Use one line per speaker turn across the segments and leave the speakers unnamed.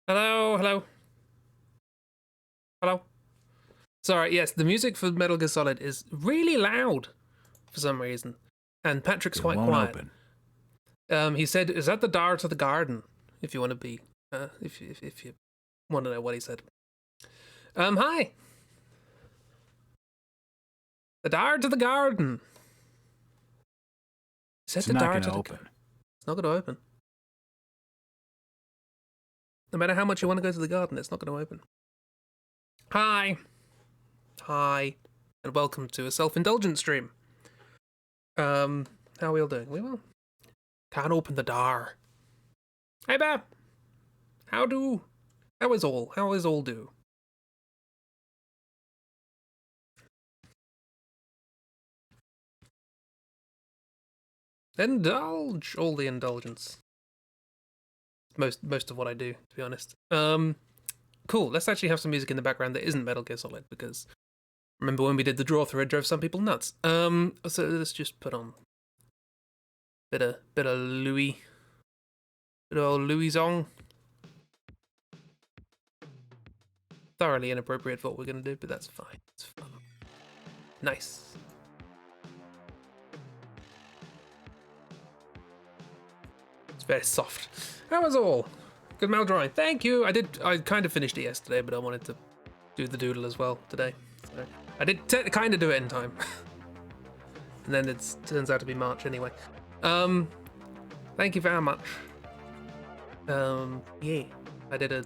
Hello, hello, hello. Sorry, yes, the music for Metal Gear Solid is really loud for some reason, and Patrick's
It
quite
won't
quiet.
open.
He said, "Is that the door to the garden?" If you want to be, if you want to know what he said. Hi. The door to the garden. He said
It's
the
not
door
going
to
to
the.
open.
It's not going to open. No matter how much you want to go to the garden, it's not going to open. Hi. Hi. And welcome to a self-indulgent stream. How are we all doing? We well. Can't open the door. Hey, Bab. How do? How is all? How is all do? Indulge all the indulgence. Most of what I do, to be honest. Cool. Let's actually have some music in the background that isn't Metal Gear Solid because remember when we did the draw through, it drove some people nuts. So let's just put on bit of Louis, bit of old Louis song. Thoroughly inappropriate for what we're gonna do, but that's fine. It's fun. Nice. It's very soft. That was all. Good mail drawing. Thank you. I kind of finished it yesterday, but I wanted to do the doodle as well today. So I did kind of do it in time. And then it turns out to be March anyway. Thank you very much. Yeah. I did a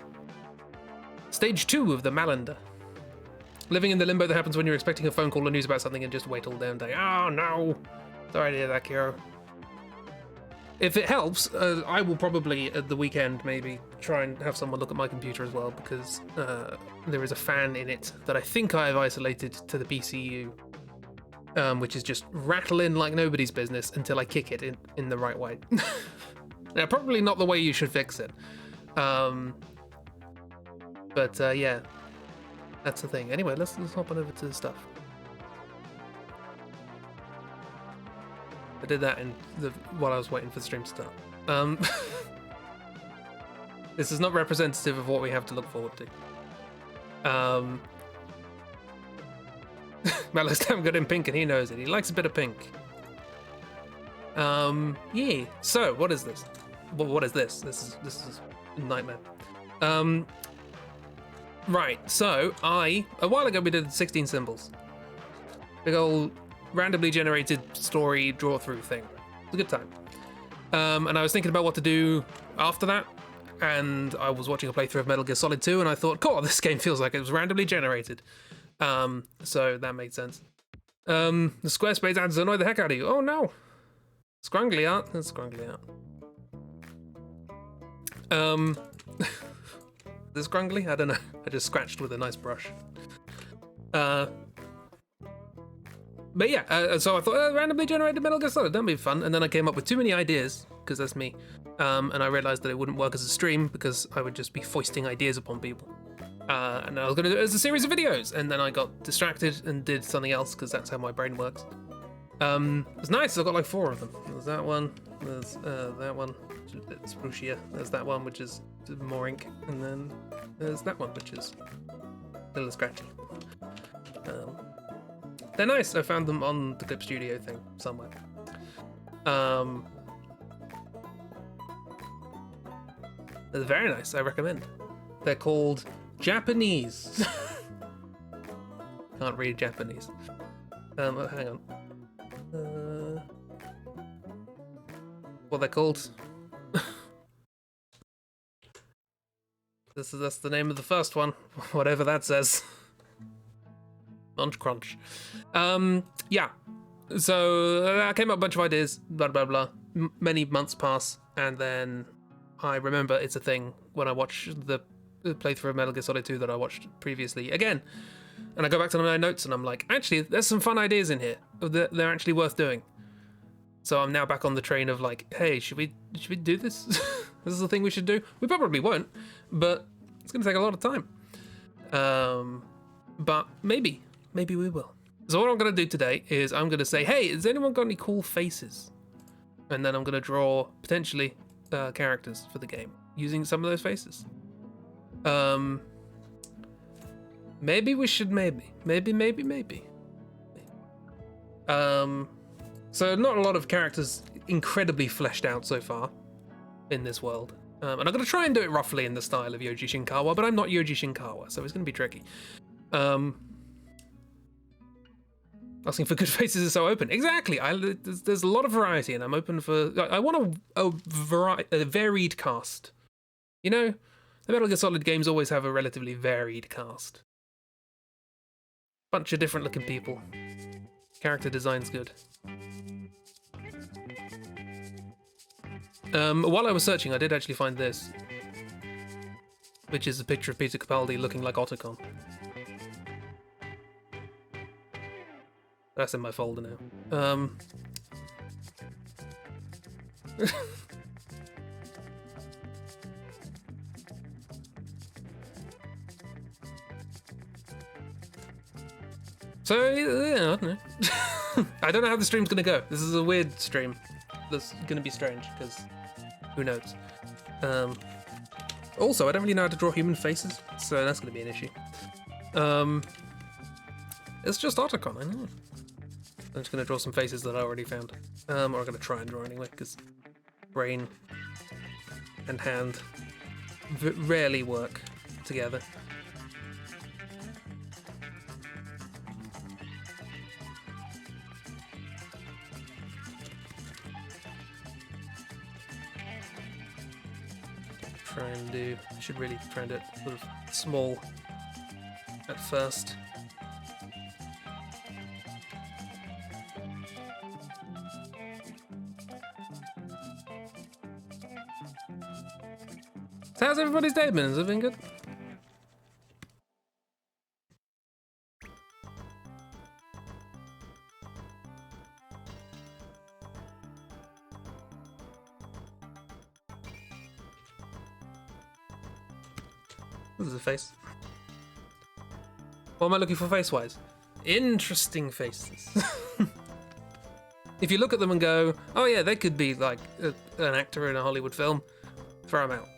stage 2 of the Malander. Living in the limbo that happens when you're expecting a phone call or news about something and just wait all damn day. Oh no! Sorry to hear that, Kiro. If it helps, I will probably at the weekend maybe try and have someone look at my computer as well because there is a fan in it that I think I have isolated to the PCU, which is just rattling like nobody's business until I kick it in the right way. Now, probably not the way you should fix it. But yeah, that's the thing. Anyway, let's hop on over to the stuff. I did that while I was waiting for the stream to start. This is not representative of what we have to look forward to. Malo's damn good in pink and he knows it. He likes a bit of pink. Yeah. So, what is this? What is this? This is a nightmare. Right, so a while ago we did 16 symbols. Big old randomly generated story draw through thing. It was a good time. And I was thinking about what to do after that, and I was watching a playthrough of Metal Gear Solid 2, and I thought, cool, this game feels like it was randomly generated. So that made sense. The Squarespace ads annoy the heck out of you. Oh no! Scrungly art. That's scrungly art. Is it scrungly? I don't know. I just scratched with a nice brush. But yeah, so I thought, randomly generated Metal Gear Solid, that'd be fun. And then I came up with too many ideas, because that's me. And I realized that it wouldn't work as a stream, because I would just be foisting ideas upon people. And I was going to do it as a series of videos. And then I got distracted and did something else, because that's how my brain works. It's nice, I've got like 4 of them. There's that one, there's that one, which is a bit sprucier. There's that one, which is more ink. And then there's that one, which is a little scratchy. They're nice. I found them on the Clip Studio thing somewhere. They're very nice. I recommend. They're called Japanese. Can't read Japanese. Oh, hang on. What they're called? That's the name of the first one. Whatever that says. Munch crunch. Yeah. So I came up with a bunch of ideas, blah blah blah. Many months pass, and then I remember it's a thing when I watch the playthrough of Metal Gear Solid 2 that I watched previously again. And I go back to my notes and I'm like, actually, there's some fun ideas in here. They're actually worth doing. So I'm now back on the train of like, hey, should we do this? This is the thing we should do. We probably won't, but it's gonna take a lot of time. But maybe we will. So what I'm gonna do today is I'm gonna say, hey, has anyone got any cool faces? And then I'm gonna draw potentially characters for the game using some of those faces. Maybe we should maybe. So not a lot of characters incredibly fleshed out so far in this world. And I'm going to try and do it roughly in the style of Yoji Shinkawa, but I'm not Yoji Shinkawa, so it's going to be tricky. Asking for good faces is so open. Exactly. There's a lot of variety, and I'm open for... I want a varied cast. You know, the Metal Gear Solid games always have a relatively varied cast. Bunch of different looking people. Character design's good. While I was searching, I did actually find this, which is a picture of Peter Capaldi looking like Otacon. That's in my folder now. So, yeah, I don't know. I don't know how the stream's gonna go. This is a weird stream. This is gonna be strange, because who knows? Also, I don't really know how to draw human faces, so that's gonna be an issue. It's just Otacon, I know. I'm just gonna draw some faces that I already found. Or I'm gonna try and draw anyway, because brain and hand rarely work together. Try and do, should really try and do it sort of small at first. So how's everybody's day been? Has it been good? This is a face. What am I looking for face-wise? Interesting faces. If you look at them and go, oh yeah, they could be like an actor in a Hollywood film, throw them out.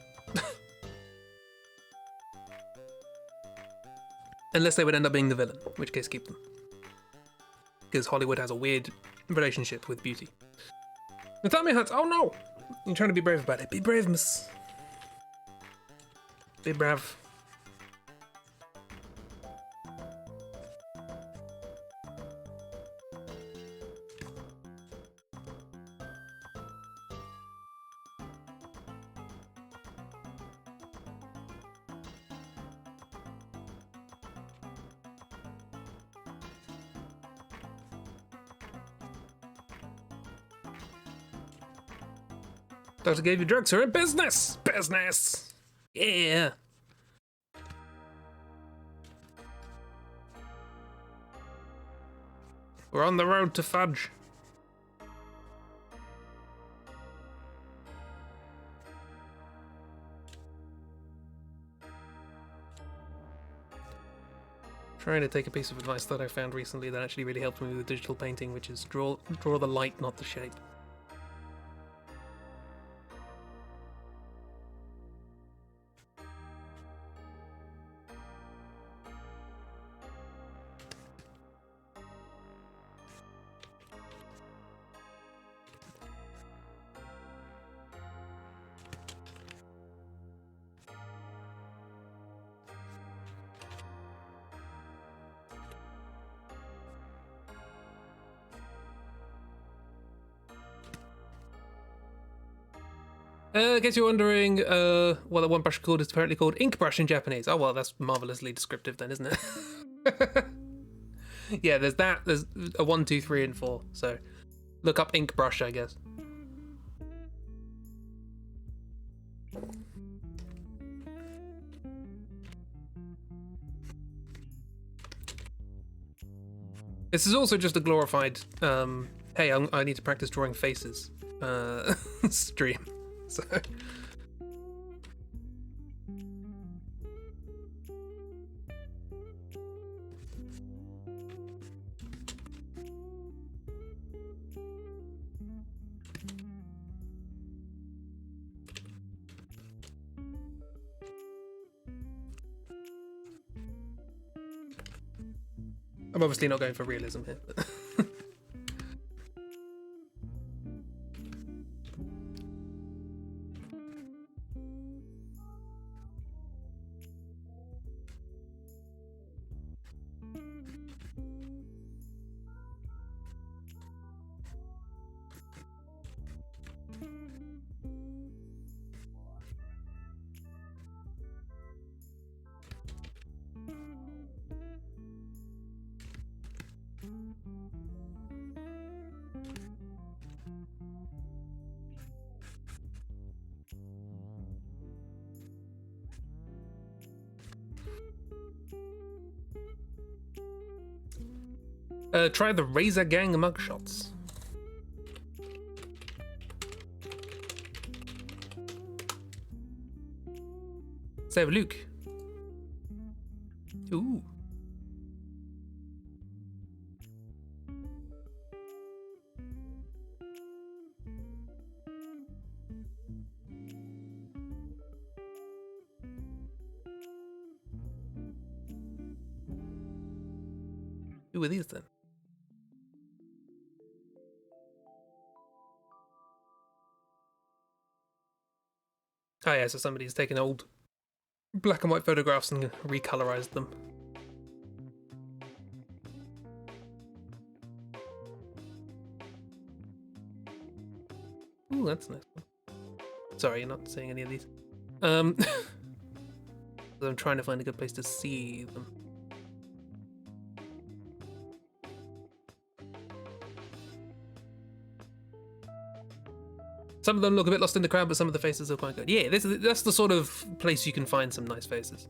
Unless they would end up being the villain, in which case keep them. Because Hollywood has a weird relationship with beauty. The tummy hurts, oh no! You're trying to be brave about it. Be brave, miss. Be brave. Doctor gave you drugs, we're in business! Business! Yeah! We're on the road to fudge. Trying to take a piece of advice that I found recently that actually really helped me with digital painting, which is draw the light, not the shape. In case you're wondering what the one brush called, it's apparently called ink brush in Japanese. Oh well, that's marvelously descriptive then, isn't it? Yeah, there's that. There's a 1, 2, 3, and 4. So look up ink brush, I guess. This is also just a glorified, hey, I need to practice drawing faces stream. So. I'm obviously not going for realism here. But try the Razor Gang mugshots. Save Luke. Ooh. Who are these then? Oh yeah, so somebody's taken old black and white photographs and recolorized them. Ooh, that's nice. Sorry, you're not seeing any of these. I'm trying to find a good place to see them. Some of them look a bit lost in the crowd, but some of the faces are quite good. Yeah, that's the sort of place you can find some nice faces.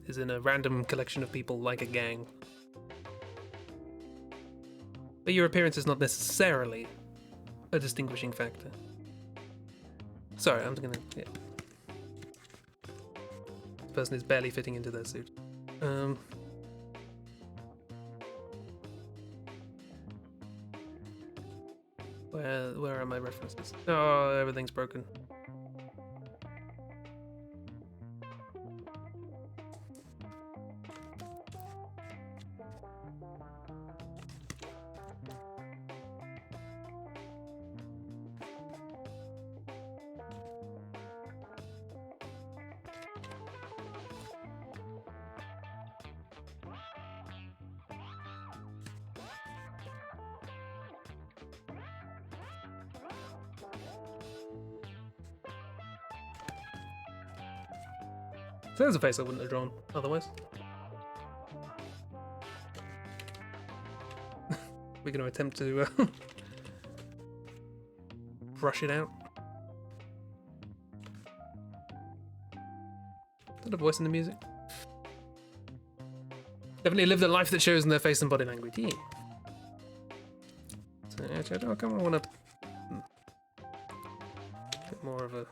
Is in a random collection of people like a gang. But your appearance is not necessarily a distinguishing factor. Sorry, I'm gonna... Yeah. This person is barely fitting into their suit. Where are my references? Oh, everything's broken. So there's a face I wouldn't have drawn otherwise. We're going to attempt to brush it out. Is that a voice in the music? Definitely lived a life that shows in their face and body language. Yeah. So actually, I kind of want to bit more of a...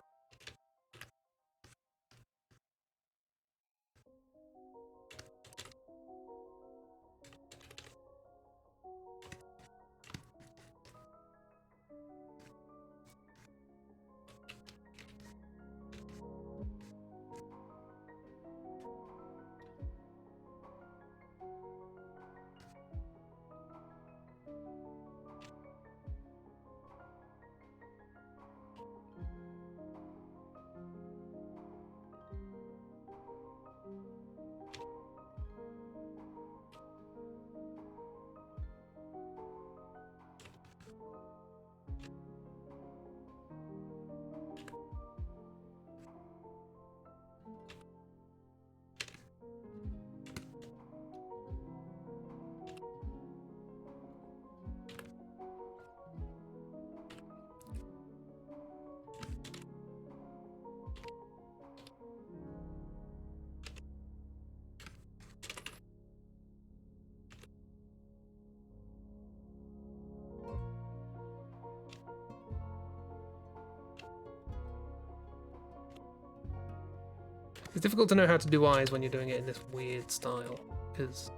It's difficult to know how to do eyes when you're doing it in this weird style, because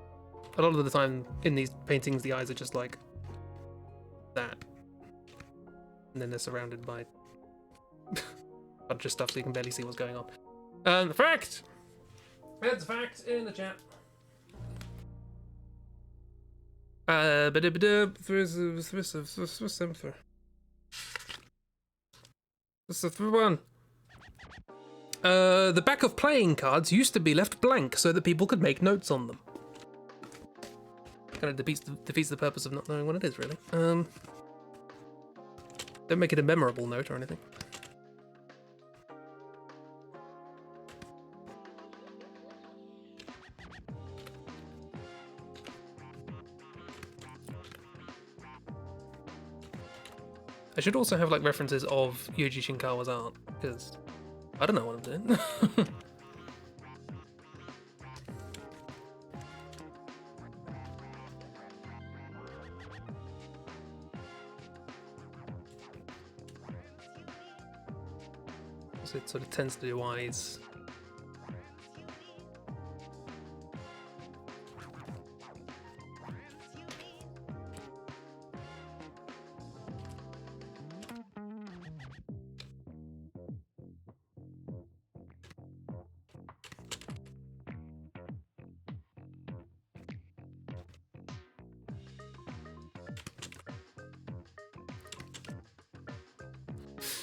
a lot of the time in these paintings the eyes are just like that, and then they're surrounded by bunch of stuff so you can barely see what's going on. The fact! That's a fact in the chat. The back of playing cards used to be left blank so that people could make notes on them. Kind of defeats the purpose of not knowing what it is, really. Don't make it a memorable note or anything. I should also have like references of Yuji Shinkawa's art, because I don't know what I'm doing. So it sort of tends to do eyes.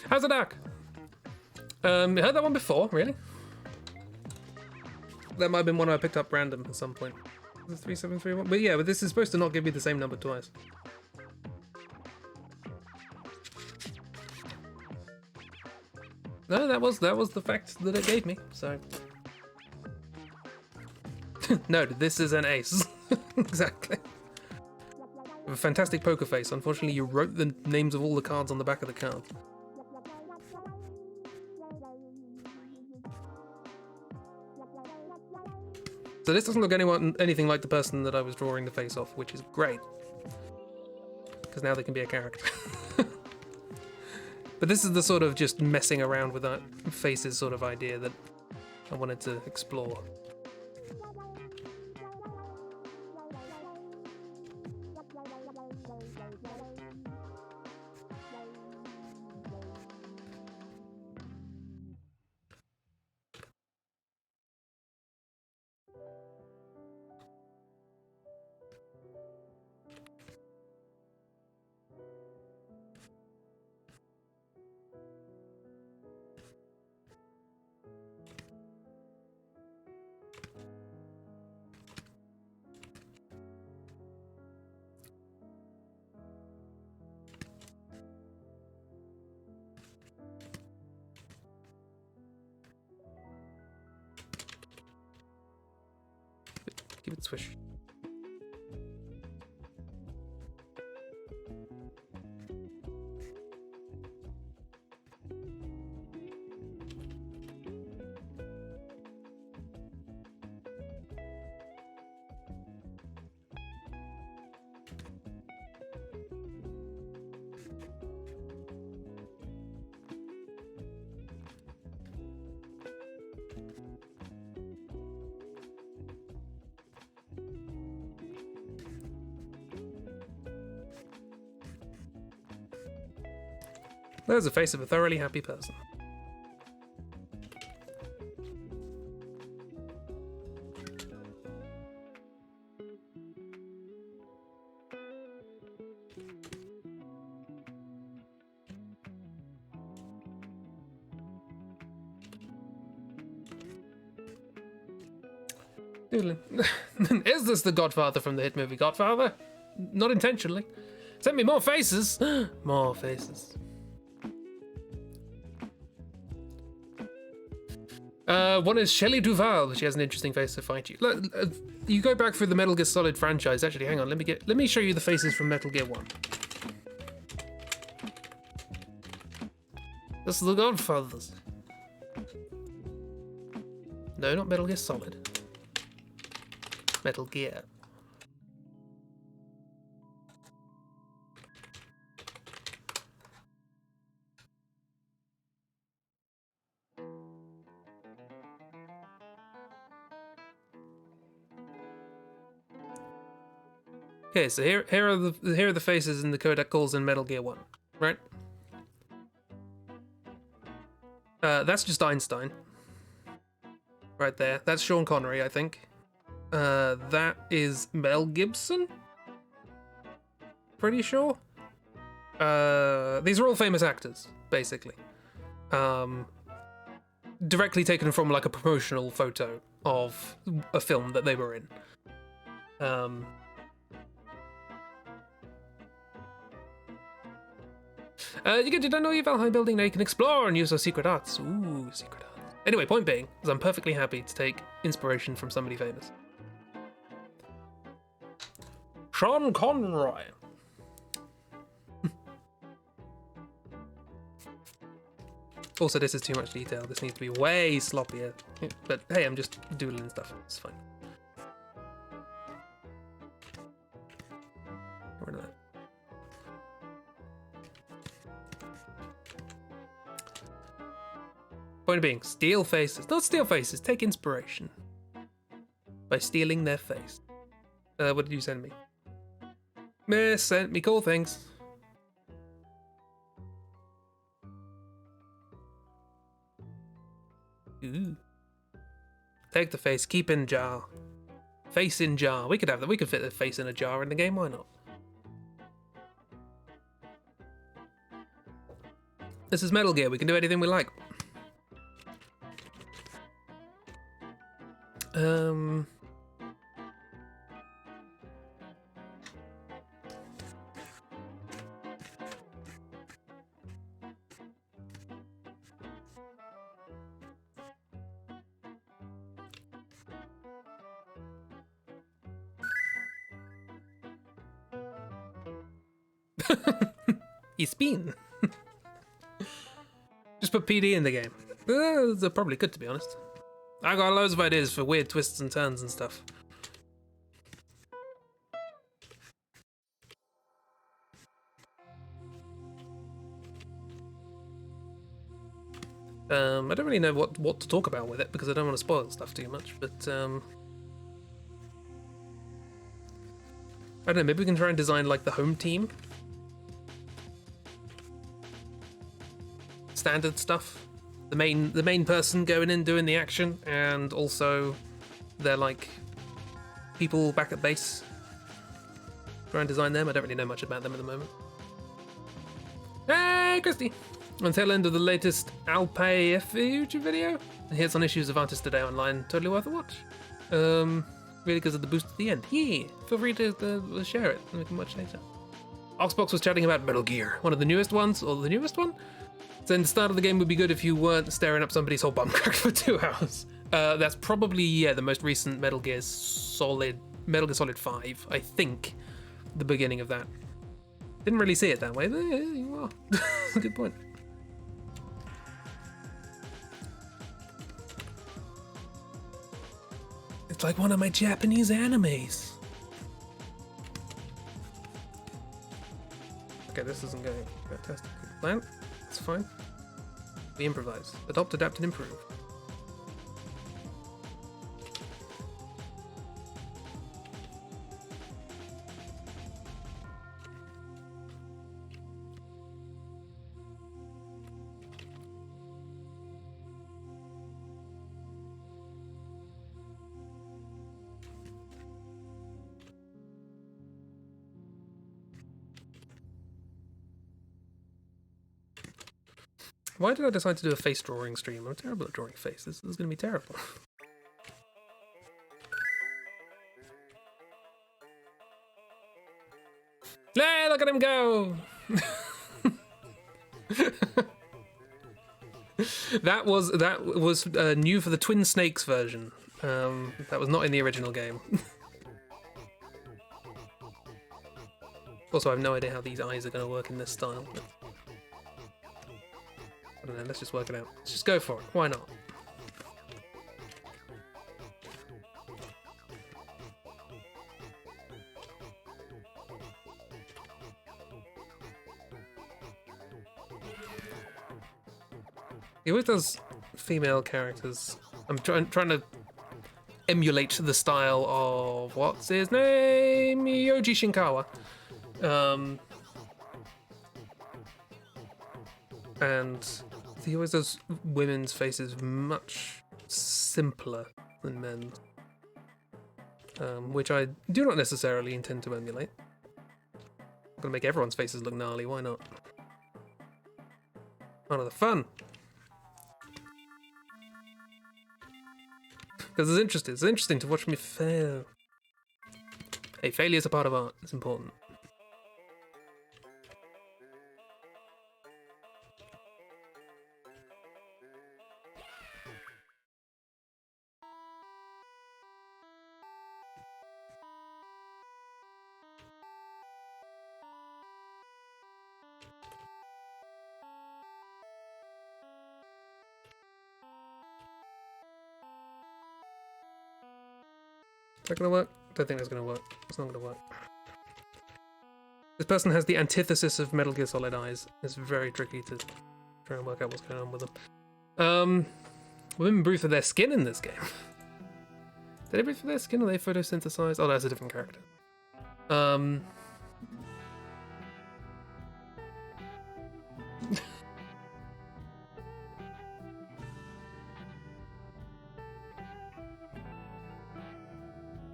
How's it, Dark? You heard that one before, really? That might have been one I picked up random at some point. The 3731? But yeah, but this is supposed to not give me the same number twice. No, that was the fact that it gave me, so. No, this is an ace. Exactly. A fantastic poker face. Unfortunately, you wrote the names of all the cards on the back of the card. So this doesn't look anything like the person that I was drawing the face off, which is great. Because now they can be a character. But this is the sort of just messing around with that faces sort of idea that I wanted to explore. Give it a swish. There's the face of a thoroughly happy person. Is this the Godfather from the hit movie Godfather? Not intentionally. Send me more faces. More faces. One is Shelley Duvall. She has an interesting face to fight you. Look, you go back through the Metal Gear Solid franchise. Actually, hang on. Let me show you the faces from Metal Gear 1. This is the Godfathers. No, not Metal Gear Solid. Metal Gear. Okay, so here are the faces in the codec calls in Metal Gear 1, right? That's just Einstein. Right there. That's Sean Connery, I think. That is Mel Gibson? Pretty sure. These are all famous actors, basically. Directly taken from like a promotional photo of a film that they were in. You get to know your Valheim building, now you can explore and use those secret arts. Ooh, secret arts. Anyway, point being, is I'm perfectly happy to take inspiration from somebody famous. Sean Conroy. Also, this is too much detail. This needs to be way sloppier. But hey, I'm just doodling stuff. It's fine. Get rid of that. Point being, steal faces. Not steal faces, take inspiration. By stealing their face. What did you send me? Miss sent me cool things. Ooh. Take the face, keep in jar. Face in jar. We could have that. We could fit the face in a jar in the game, why not? This is Metal Gear, we can do anything we like. You spin. Just put PD in the game. They're probably good, to be honest. I got loads of ideas for weird twists and turns and stuff. I don't really know what to talk about with it because I don't want to spoil stuff too much, but I don't know, maybe we can try and design like the home team. Standard stuff. The main person going in doing the action, and also they're like people back at base. Try and design them. I don't really know much about them at the moment. Hey, Christy! On the tail end of the latest Alpay YouTube video, here's some issues of Artist Today online. Totally worth a watch. Really because of the boost at the end. Yeah, feel free to share it and we can watch later. Oxbox was chatting about Metal Gear, one of the newest ones, or the newest one. Saying the start of the game would be good if you weren't staring up somebody's whole bum crack for 2 hours. That's probably, yeah, the most recent Metal Gear Solid 5, I think. The beginning of that. Didn't really see it that way, but yeah, you are. That's a good point. It's like one of my Japanese animes. Okay, this isn't going fantastic. Plan. It's fine. We improvise. Adopt, adapt, and improve. Why did I decide to do a face drawing stream? I'm terrible at drawing faces. This is going to be terrible. Hey, look at him go! That was new for the Twin Snakes version. That was not in the original game. Also, I have no idea how these eyes are going to work in this style. But I don't know, let's just work it out. Let's just go for it. Why not? He always does female characters. I'm trying to emulate the style of what's his name, Yoji Shinkawa, and he always does women's faces much simpler than men's, which I do not necessarily intend to emulate. I'm gonna make everyone's faces look gnarly. Why not? Part of the fun. Because it's interesting. It's interesting to watch me fail. Hey, failure is a part of art. It's important. Is that gonna work? Don't think that's gonna work. It's not gonna work. This person has the antithesis of Metal Gear Solid eyes. It's very tricky to try and work out what's going on with them. Women breathe through their skin in this game. Did they breathe through their skin? Are they photosynthesized? Oh, that's a different character.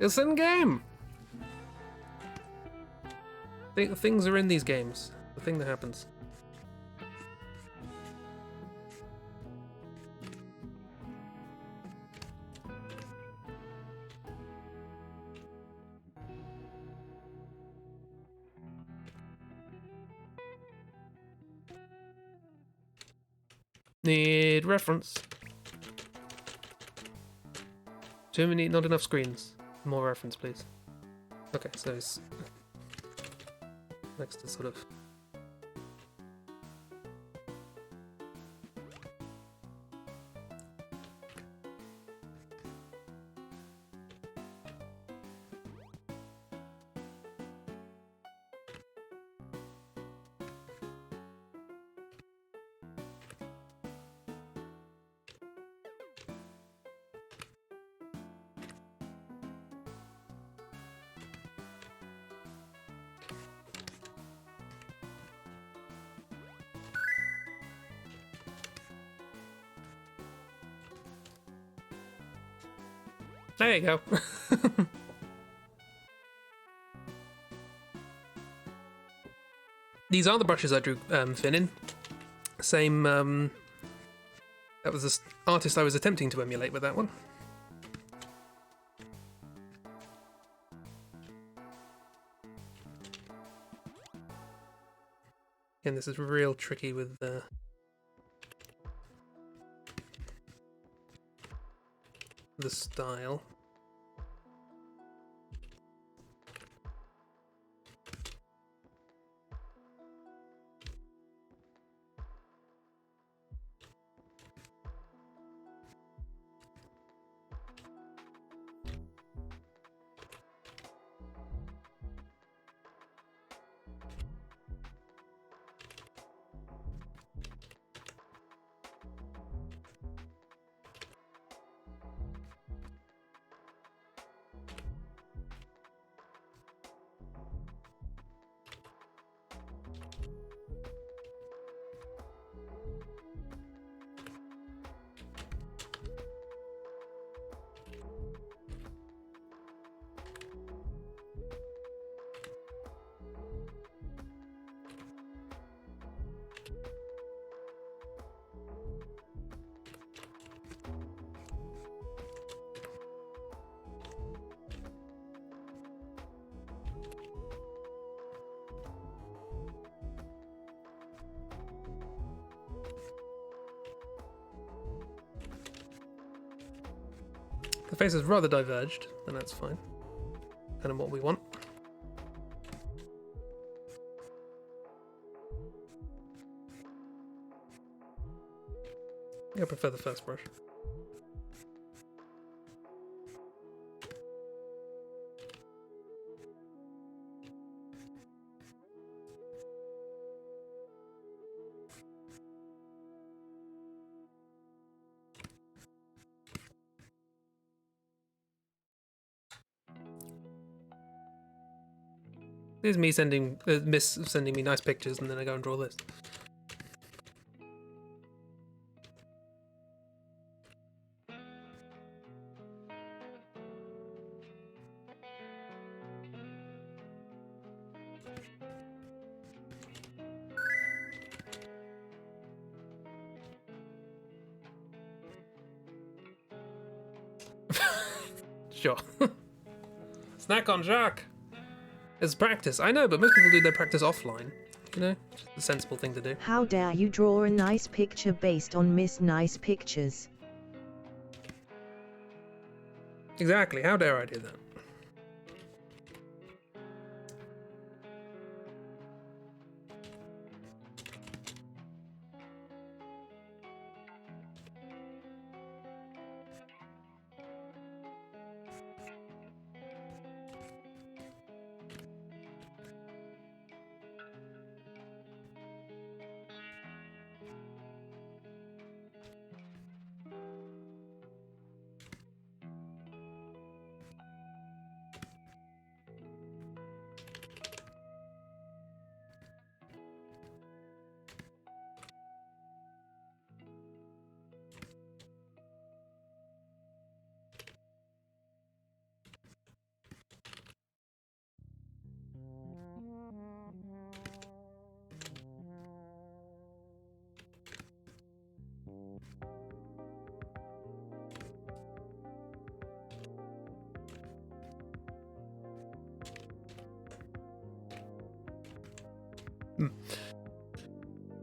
It's in game. Things are in these games. The thing that happens. Need reference. Too many, not enough screens. More reference, please. Okay, so it's next to sort of. There you go. These are the brushes I drew Finn in. Same, that was the artist I was attempting to emulate with that one. Again, this is real tricky with the style. The face is rather diverged, and that's fine. Kind of what we want. I prefer the first brush. Here's me sending Miss sending me nice pictures, and then I go and draw this. Sure. Snack on Jacques. It's practice. I know, but most people do their practice offline. You know, it's a sensible thing to do.
How dare you draw a nice picture based on Miss Nice Pictures?
Exactly. How dare I do that?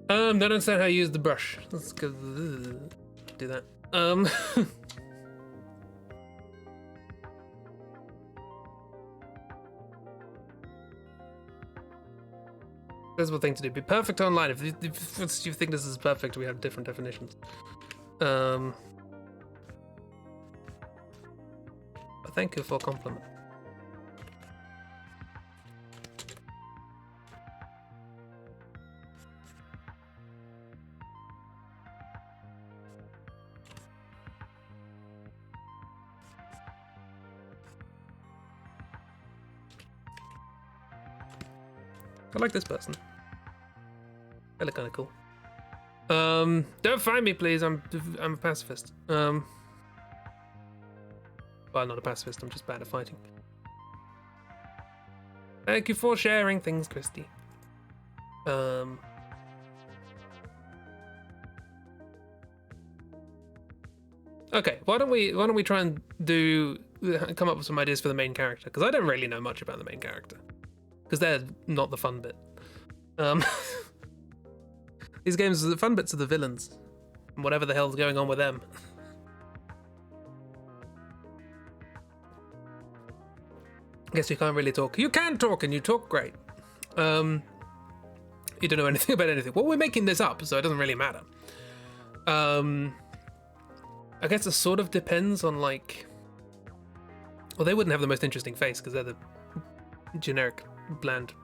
Don't understand how you use the brush. Let's go do that. Sensible thing to do. Be perfect online. If you think this is perfect, we have different definitions. But thank you for a compliment. I like this person. They look kind of cool. Don't find me, please. I'm a pacifist. Well, not a pacifist. I'm just bad at fighting. Thank you for sharing things, Christy. Okay, why don't we try and come up with some ideas for the main character? Because I don't really know much about the main character. Because they're not the fun bit. These games, the fun bits are the villains. And whatever the hell's going on with them. Guess you can't really talk. You can talk, and you talk great. You don't know anything about anything. Well, we're making this up, so it doesn't really matter. I guess it sort of depends on, like... Well, they wouldn't have the most interesting face, because they're the generic, bland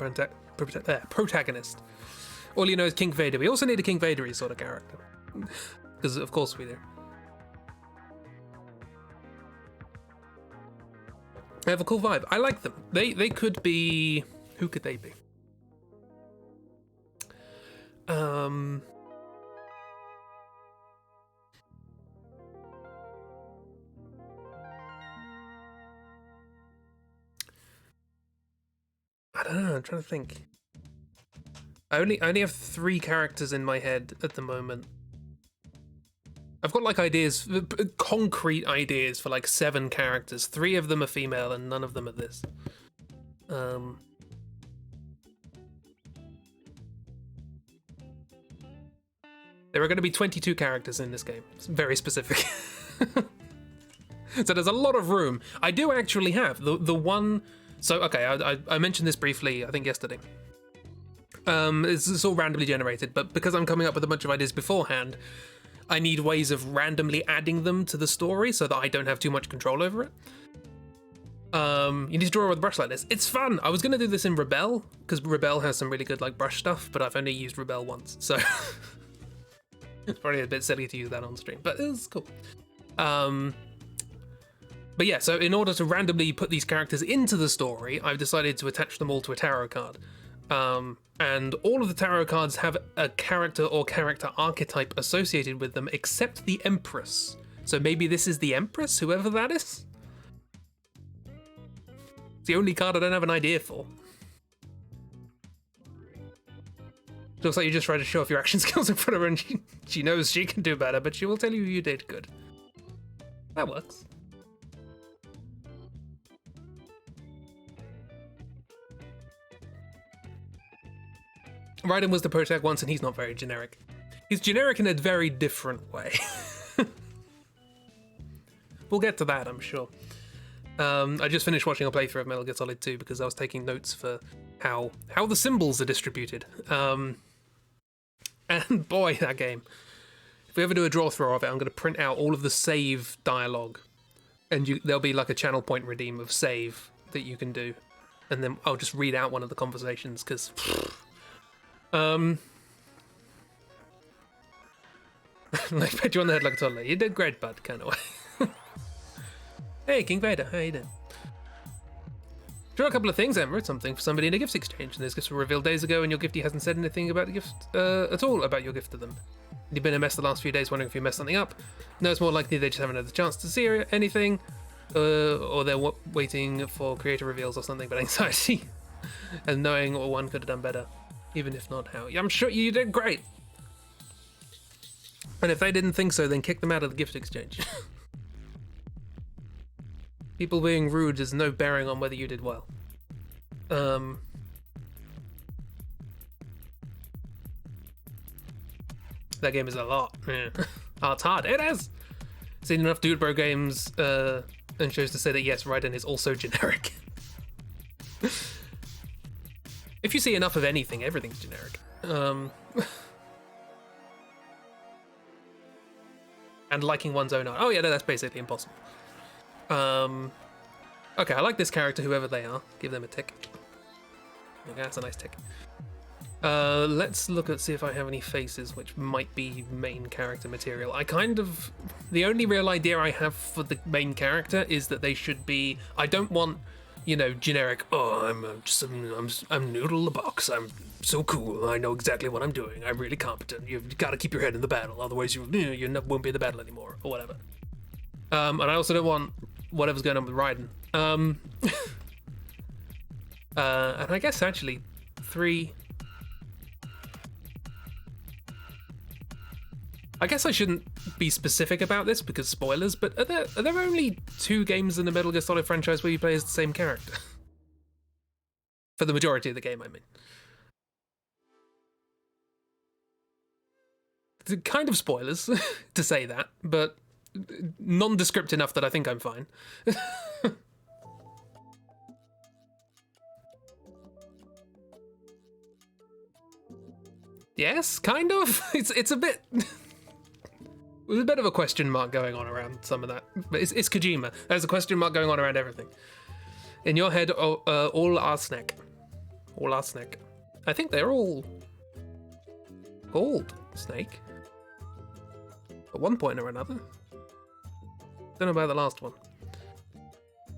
protagonist. All you know is King Vader. We also need a King Vader-y sort of character. Because, of course, we do. They have a cool vibe. I like them. They could be... Who could they be? I don't know. I'm trying to think. I only have 3 characters in my head at the moment. I've got like ideas, concrete ideas for like 7 characters. 3 of them are female and none of them are this. There are going to be 22 characters in this game. It's very specific. So there's a lot of room. I do actually have the one... So, okay, I mentioned this briefly, I think yesterday. It's all randomly generated, but because I'm coming up with a bunch of ideas beforehand, I need ways of randomly adding them to the story so that I don't have too much control over it. You need to draw with a brush like this. It's fun! I was going to do this in Rebel, because Rebel has some really good like brush stuff, but I've only used Rebel once, so... It's probably a bit silly to use that on stream, but it was cool. But yeah, so in order to randomly put these characters into the story, I've decided to attach them all to a tarot card. And all of the tarot cards have a character or character archetype associated with them, except the Empress. So maybe this is the Empress, whoever that is? It's the only card I don't have an idea for. Looks like you just tried to show off your action skills in front of her and she knows she can do better, but she will tell you you did good. That works. Raiden was the protag once, and he's not very generic. He's generic in a very different way. We'll get to that, I'm sure. I just finished watching a playthrough of Metal Gear Solid 2 because I was taking notes for how the symbols are distributed. And boy, that game. If we ever do a draw throw of it, I'm going to print out all of the save dialogue, and there'll be like a channel point redeem of save that you can do, and then I'll just read out one of the conversations because, like pat you on the head like a toddler. You did great, bud, kind of way. Hey, King Vader, how you doing? Draw a couple of things, Emma. It's something for somebody in a gifts exchange, and those gifts were revealed days ago, and your giftee hasn't said anything about the gift at all about your gift to them. You've been a mess the last few days, wondering if you messed something up. No, it's more likely they just haven't had the chance to see anything, or they're waiting for creator reveals or something. But anxiety and knowing what one could have done better, even if not how. Yeah, I'm sure you did great. And if they didn't think so, then kick them out of the gift exchange. People being rude has no bearing on whether you did well. That game is a lot. Yeah. Oh, it's hard. It is! Seen enough Dude Bro games and shows to say that yes, Raiden is also generic. If you see enough of anything, everything's generic. And liking one's own art. Oh yeah, no, that's basically impossible. Okay, I like this character, whoever they are. Give them a tick. Okay, that's a nice tick. Let's see if I have any faces which might be main character material. The only real idea I have for the main character is that they should be, I don't want, generic, oh, I'm Noodle the Box, I'm so cool, I know exactly what I'm doing, I'm really competent, you've got to keep your head in the battle, otherwise you won't be in the battle anymore, or whatever. And I also don't want whatever's going on with Raiden. And I guess actually, 3... I guess I shouldn't be specific about this because spoilers, but are there only 2 games in the Metal Gear Solid franchise where you play as the same character? For the majority of the game, I mean. It's kind of spoilers to say that, but nondescript enough that I think I'm fine. Yes, kind of. It's a bit... There's a bit of a question mark going on around some of that, but it's Kojima. There's a question mark going on around everything. In your head, all arsenic. All arsenic. I think they're all called Snake. At one point or another. Don't know about the last one.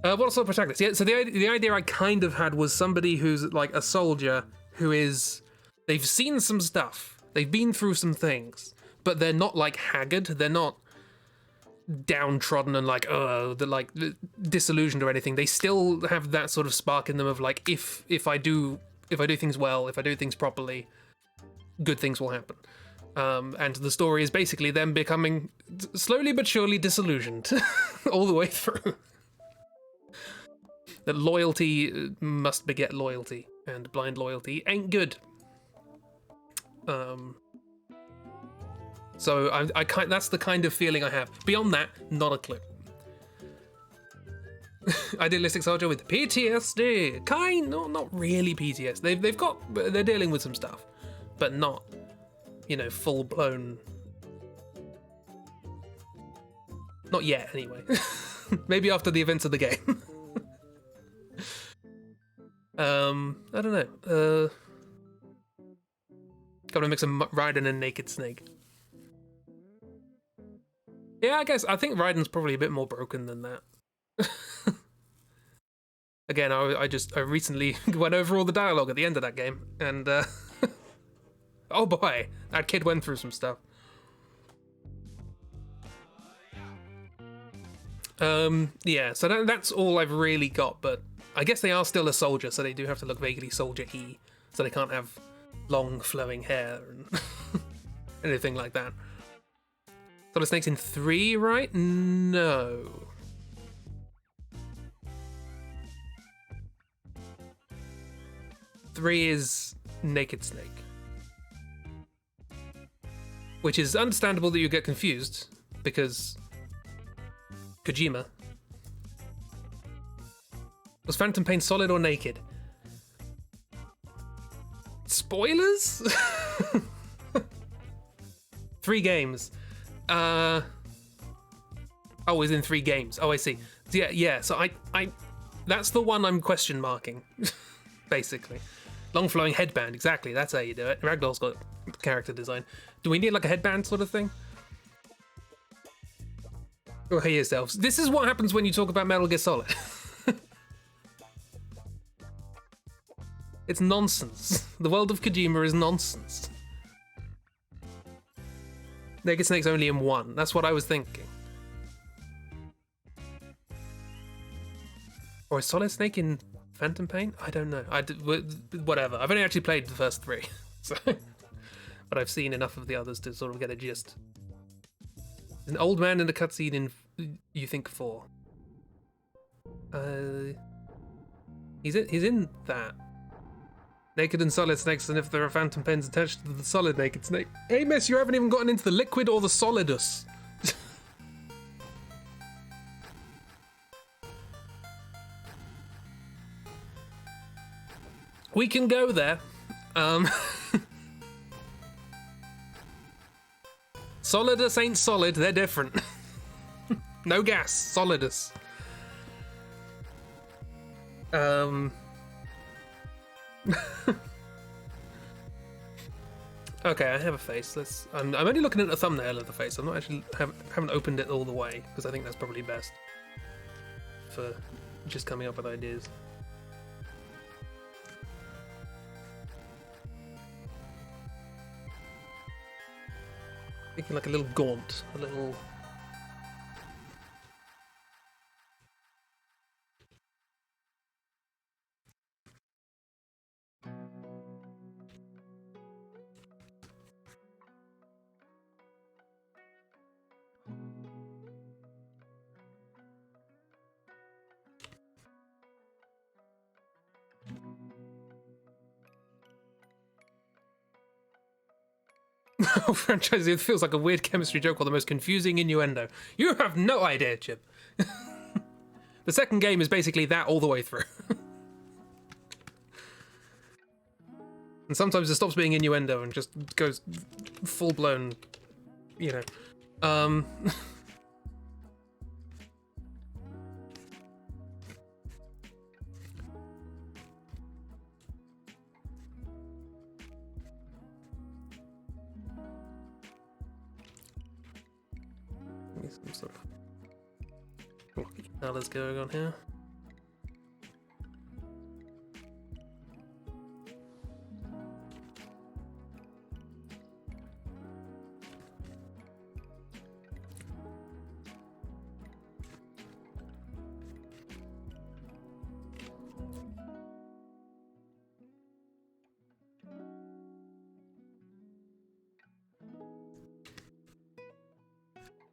What sort of protagonist? Yeah, so the idea I kind of had was somebody who's like a soldier who is... They've seen some stuff. They've been through some things. But they're not like haggard. They're not downtrodden and like, they're like disillusioned or anything. They still have that sort of spark in them of like, if I do things well, if I do things properly, good things will happen. And the story is basically them becoming slowly but surely disillusioned all the way through. That loyalty must beget loyalty, and blind loyalty ain't good. So that's the kind of feeling I have. Beyond that, not a clue. Idealistic soldier with PTSD. Not really PTSD. They're dealing with some stuff, but not, full blown. Not yet, anyway. Maybe after the events of the game. I don't know. Gotta mix a Raiden and Naked Snake. Yeah, I think Raiden's probably a bit more broken than that. Again, I recently went over all the dialogue at the end of that game, and oh boy, that kid went through some stuff. Yeah, so that's all I've really got, but I guess they are still a soldier, so they do have to look vaguely soldier-y, so they can't have long flowing hair and anything like that. Solid Snake's in 3, right? No. Three is Naked Snake. which is understandable that you get confused because Kojima. Was Phantom Pain solid or naked? Spoilers? 3 games. Oh, it's in 3 games. Oh, I see. Yeah. So I that's the one I'm question marking, basically. Long flowing headband, exactly. That's how you do it. Ragdoll's got character design. Do we need like a headband sort of thing? Oh, hey yourselves. This is what happens when you talk about Metal Gear Solid. It's nonsense. The world of Kojima is nonsense. Naked Snake's only in 1. That's what I was thinking. Or is Solid Snake in Phantom Pain? I don't know. Whatever. I've only actually played the first 3, so but I've seen enough of the others to sort of get a gist. An old man in a cutscene in you think 4. He's in that. Naked and Solid Snakes, and if there are Phantom Pains attached to the Solid Naked Snake. Hey miss, you haven't even gotten into the liquid or the solidus. We can go there. Solidus ain't solid, they're different. No gas, solidus. Okay, I have a face. I'm only looking at a thumbnail of the face. I'm not actually haven't opened it all the way because I think that's probably best for just coming up with ideas. Thinking like a little gaunt, a little. Franchise, it feels like a weird chemistry joke or the most confusing innuendo. You have no idea, Chip. The second game is basically that all the way through. And sometimes it stops being innuendo and just goes full-blown, you know. Some sort of blocky colours going on here.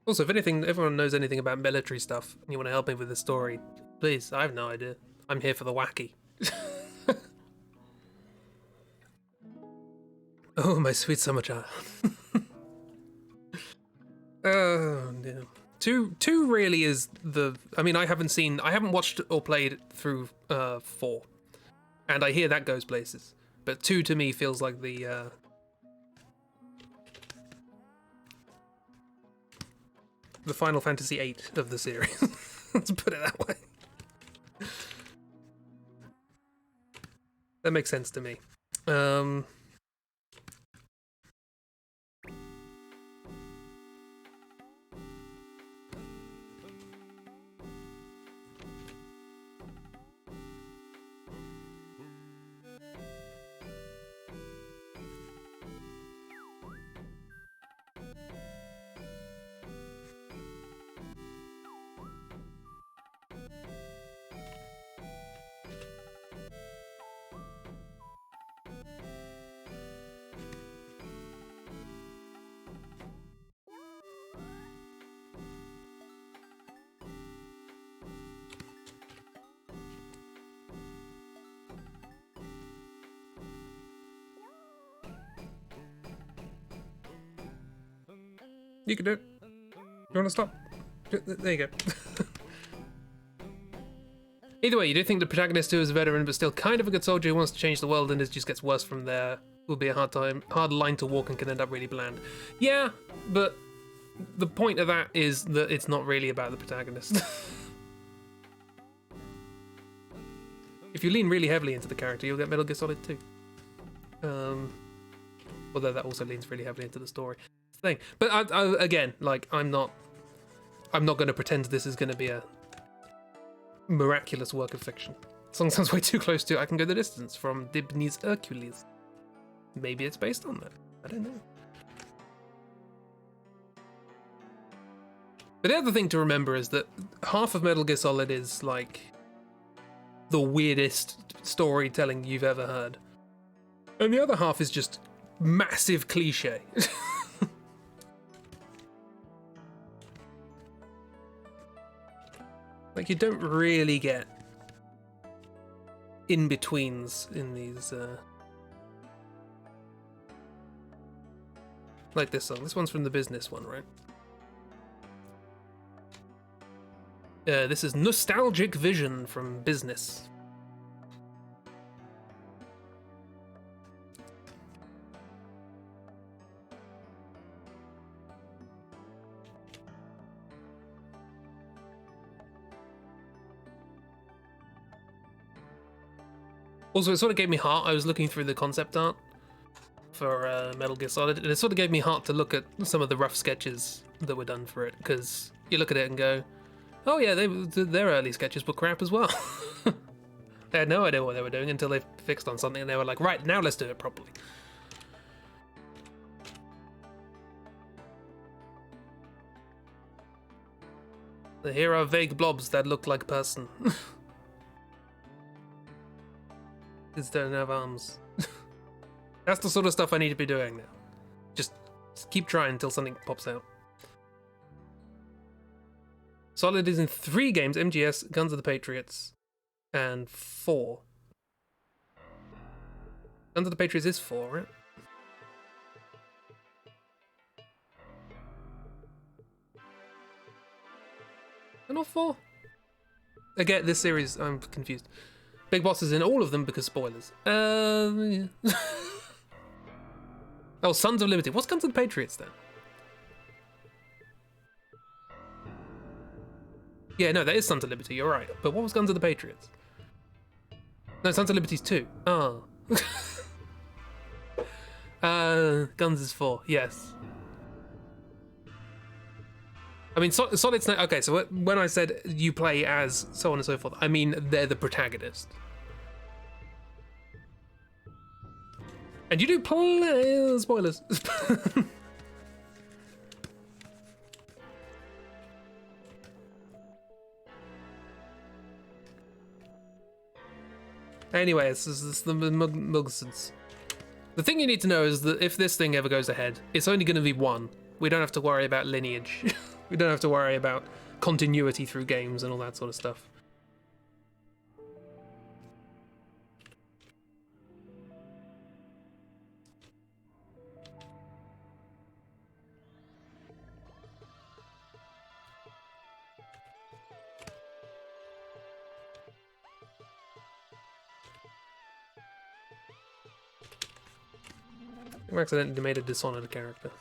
Also, if anything, everyone knows anything about military stuff and you want to help me with the story, please, I have no idea. I'm here for the wacky. Oh, my sweet summer child. Oh, dear. Two really is the... I mean, I haven't watched or played through 4. And I hear that goes places. But 2 to me feels like the Final Fantasy VIII of the series. Let's put it that way. That makes sense to me. You can do it. You want to stop? There you go. Either way, you do think the protagonist who is a veteran but still kind of a good soldier who wants to change the world and it just gets worse from there will be a hard line to walk and can end up really bland. Yeah, but the point of that is that it's not really about the protagonist. If you lean really heavily into the character, you'll get Metal Gear Solid 2. Although that also leans really heavily into the story thing. But again, like I'm not going to pretend this is going to be a miraculous work of fiction. Song sounds way too close to I Can Go the Distance from Dibny's Hercules. Maybe it's based on that. I don't know. But the other thing to remember is that half of Metal Gear Solid is like the weirdest storytelling you've ever heard. And the other half is just massive cliche. Like, you don't really get in-betweens in these, like this song. This one's from the Business one, right? This is Nostalgic Vision from Business. Also, it sort of gave me heart. I was looking through the concept art for Metal Gear Solid, and it sort of gave me heart to look at some of the rough sketches that were done for it, because you look at it and go, oh yeah, their early sketches were crap as well. They had no idea what they were doing until they fixed on something, and they were like, right, now let's do it properly. Here are vague blobs that look like a person. Kids don't have arms. That's the sort of stuff I need to be doing now. Just keep trying until something pops out. Solid is in 3 games: MGS, Guns of the Patriots, and 4. Guns of the Patriots is 4, right? They're not 4? Again, this series, I'm confused. Big Boss is in all of them because spoilers. Yeah. Oh, Sons of Liberty. What's Guns of the Patriots then? Yeah, no, that is Sons of Liberty, you're right. But what was Guns of the Patriots? No, Sons of Liberty's 2. Oh. Guns is 4, yes. I mean, Solid Snake... Okay, so when I said you play as so on and so forth, I mean they're the protagonist. And you do play... spoilers. Anyway, it's the Mugsons. The thing you need to know is that if this thing ever goes ahead, it's only going to be 1. We don't have to worry about lineage. We don't have to worry about continuity through games and all that sort of stuff. I accidentally made a Dishonored character.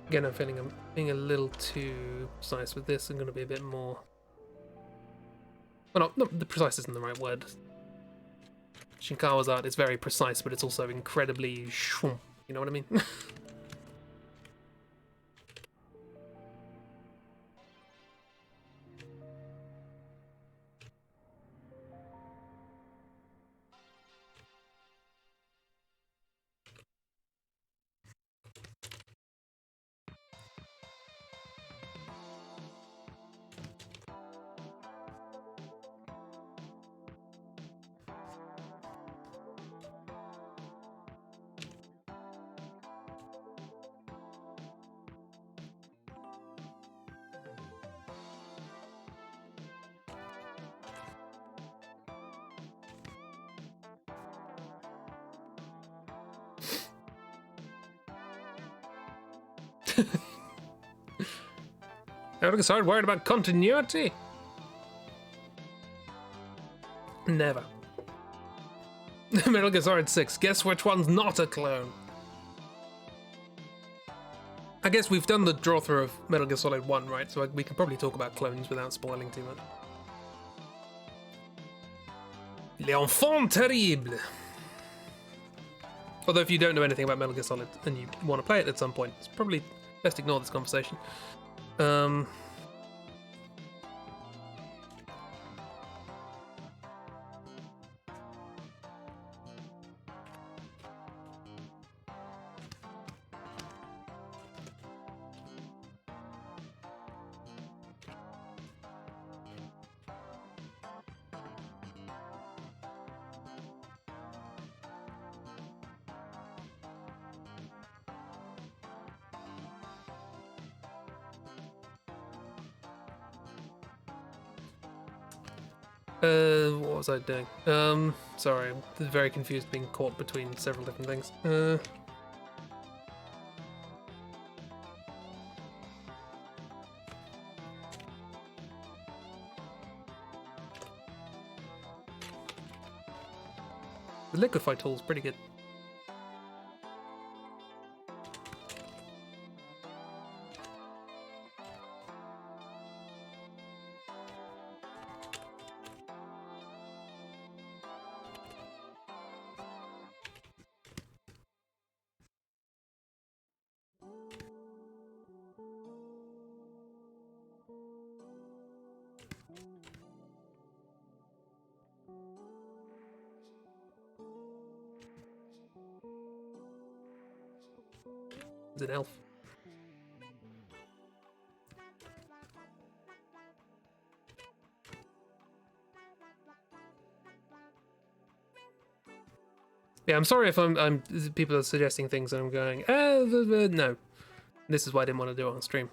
Again, I'm feeling I'm being a little too precise with this. I'm going to be a bit more Well, not the precise isn't the right word. Shinkawa's art is very precise, but it's also incredibly shwum. You know what I mean? Ever started worried about continuity? Never. Metal Gear Solid 6. Guess which one's not a clone? I guess we've done the draw through of Metal Gear Solid 1, right? So we can probably talk about clones without spoiling too much. L'enfant terrible. Although if you don't know anything about Metal Gear Solid and you want to play it at some point, it's probably best ignore this conversation. What was I doing? Sorry, I'm very confused being caught between several different things. The liquefy tool's pretty good. It's an elf. Yeah, I'm sorry if I'm people are suggesting things and I'm going, no. This is why I didn't want to do it on stream.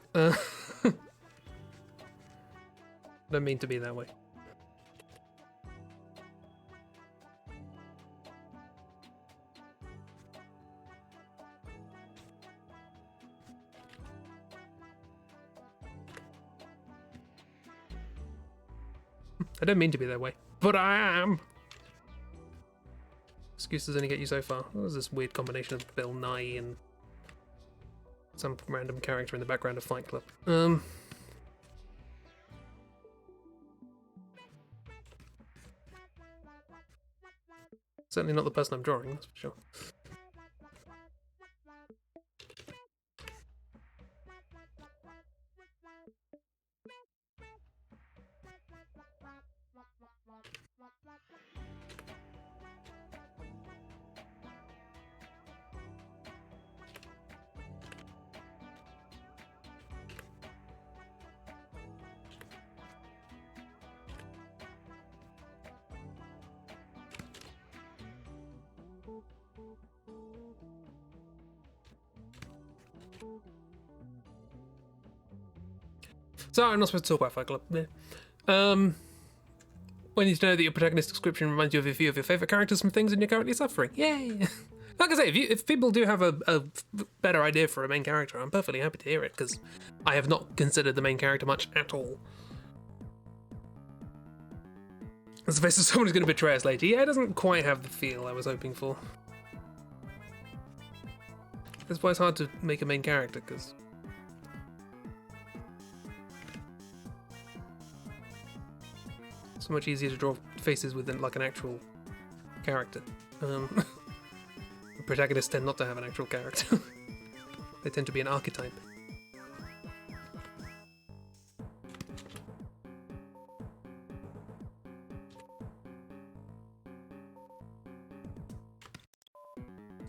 Don't mean to be that way. I don't mean to be that way, but I am. Excuses only get you so far. What was this weird combination of Bill Nye and some random character in the background of Fight Club? Certainly not the person I'm drawing, that's for sure. So I'm not supposed to talk about Fight Club. Yeah. We need to know that your protagonist description reminds you of a few of your favourite characters from things and you're currently suffering. Yay! Like I say, if people do have a better idea for a main character, I'm perfectly happy to hear it, because I have not considered the main character much at all. As if someone who's going to betray us later. Yeah, it doesn't quite have the feel I was hoping for. That's why it's hard to make a main character, because... So much easier to draw faces with like an actual character. Protagonists tend not to have an actual character. They tend to be an archetype.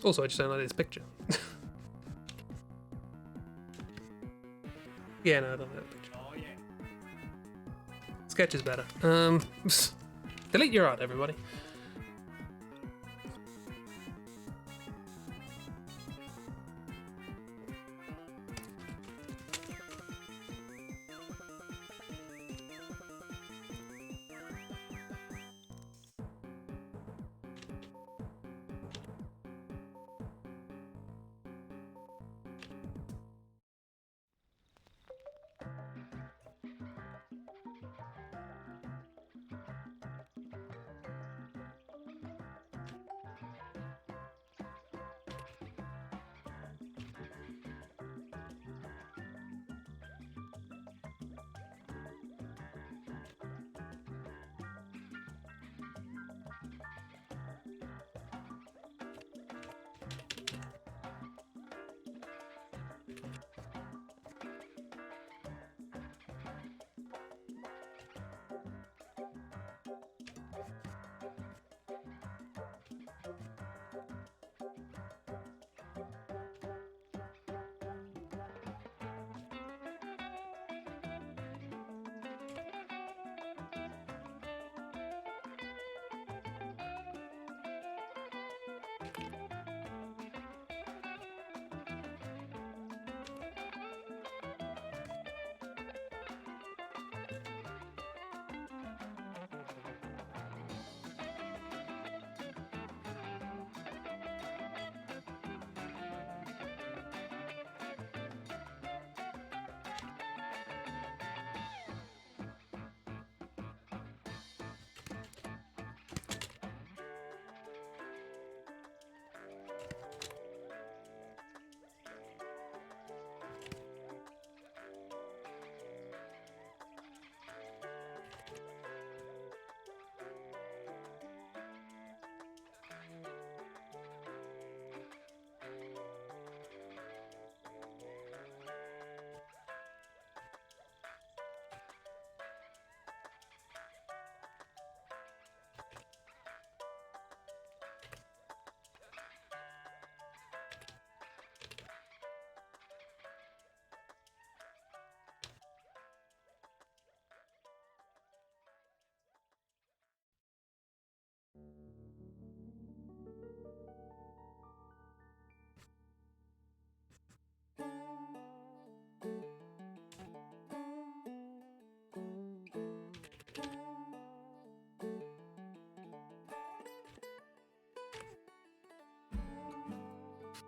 Also, I just don't like this picture. Yeah, no, I don't like that picture. Sketch is better. Delete your art, everybody.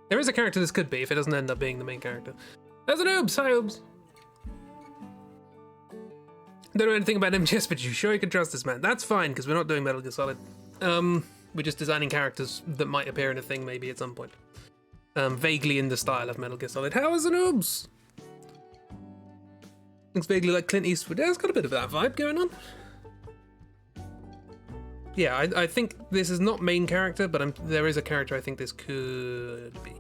There is a character this could be if it doesn't end up being the main character. There's an Oobs! Hi, Oobs! Don't know anything about MGS, but you sure you can trust this man? That's fine, because we're not doing Metal Gear Solid. We're just designing characters that might appear in a thing maybe at some point. Vaguely in the style of Metal Gear Solid. How is an Oobs? Looks vaguely like Clint Eastwood. Yeah, it's got a bit of that vibe going on. Yeah, I think this is not main character, but there is a character I think this could be.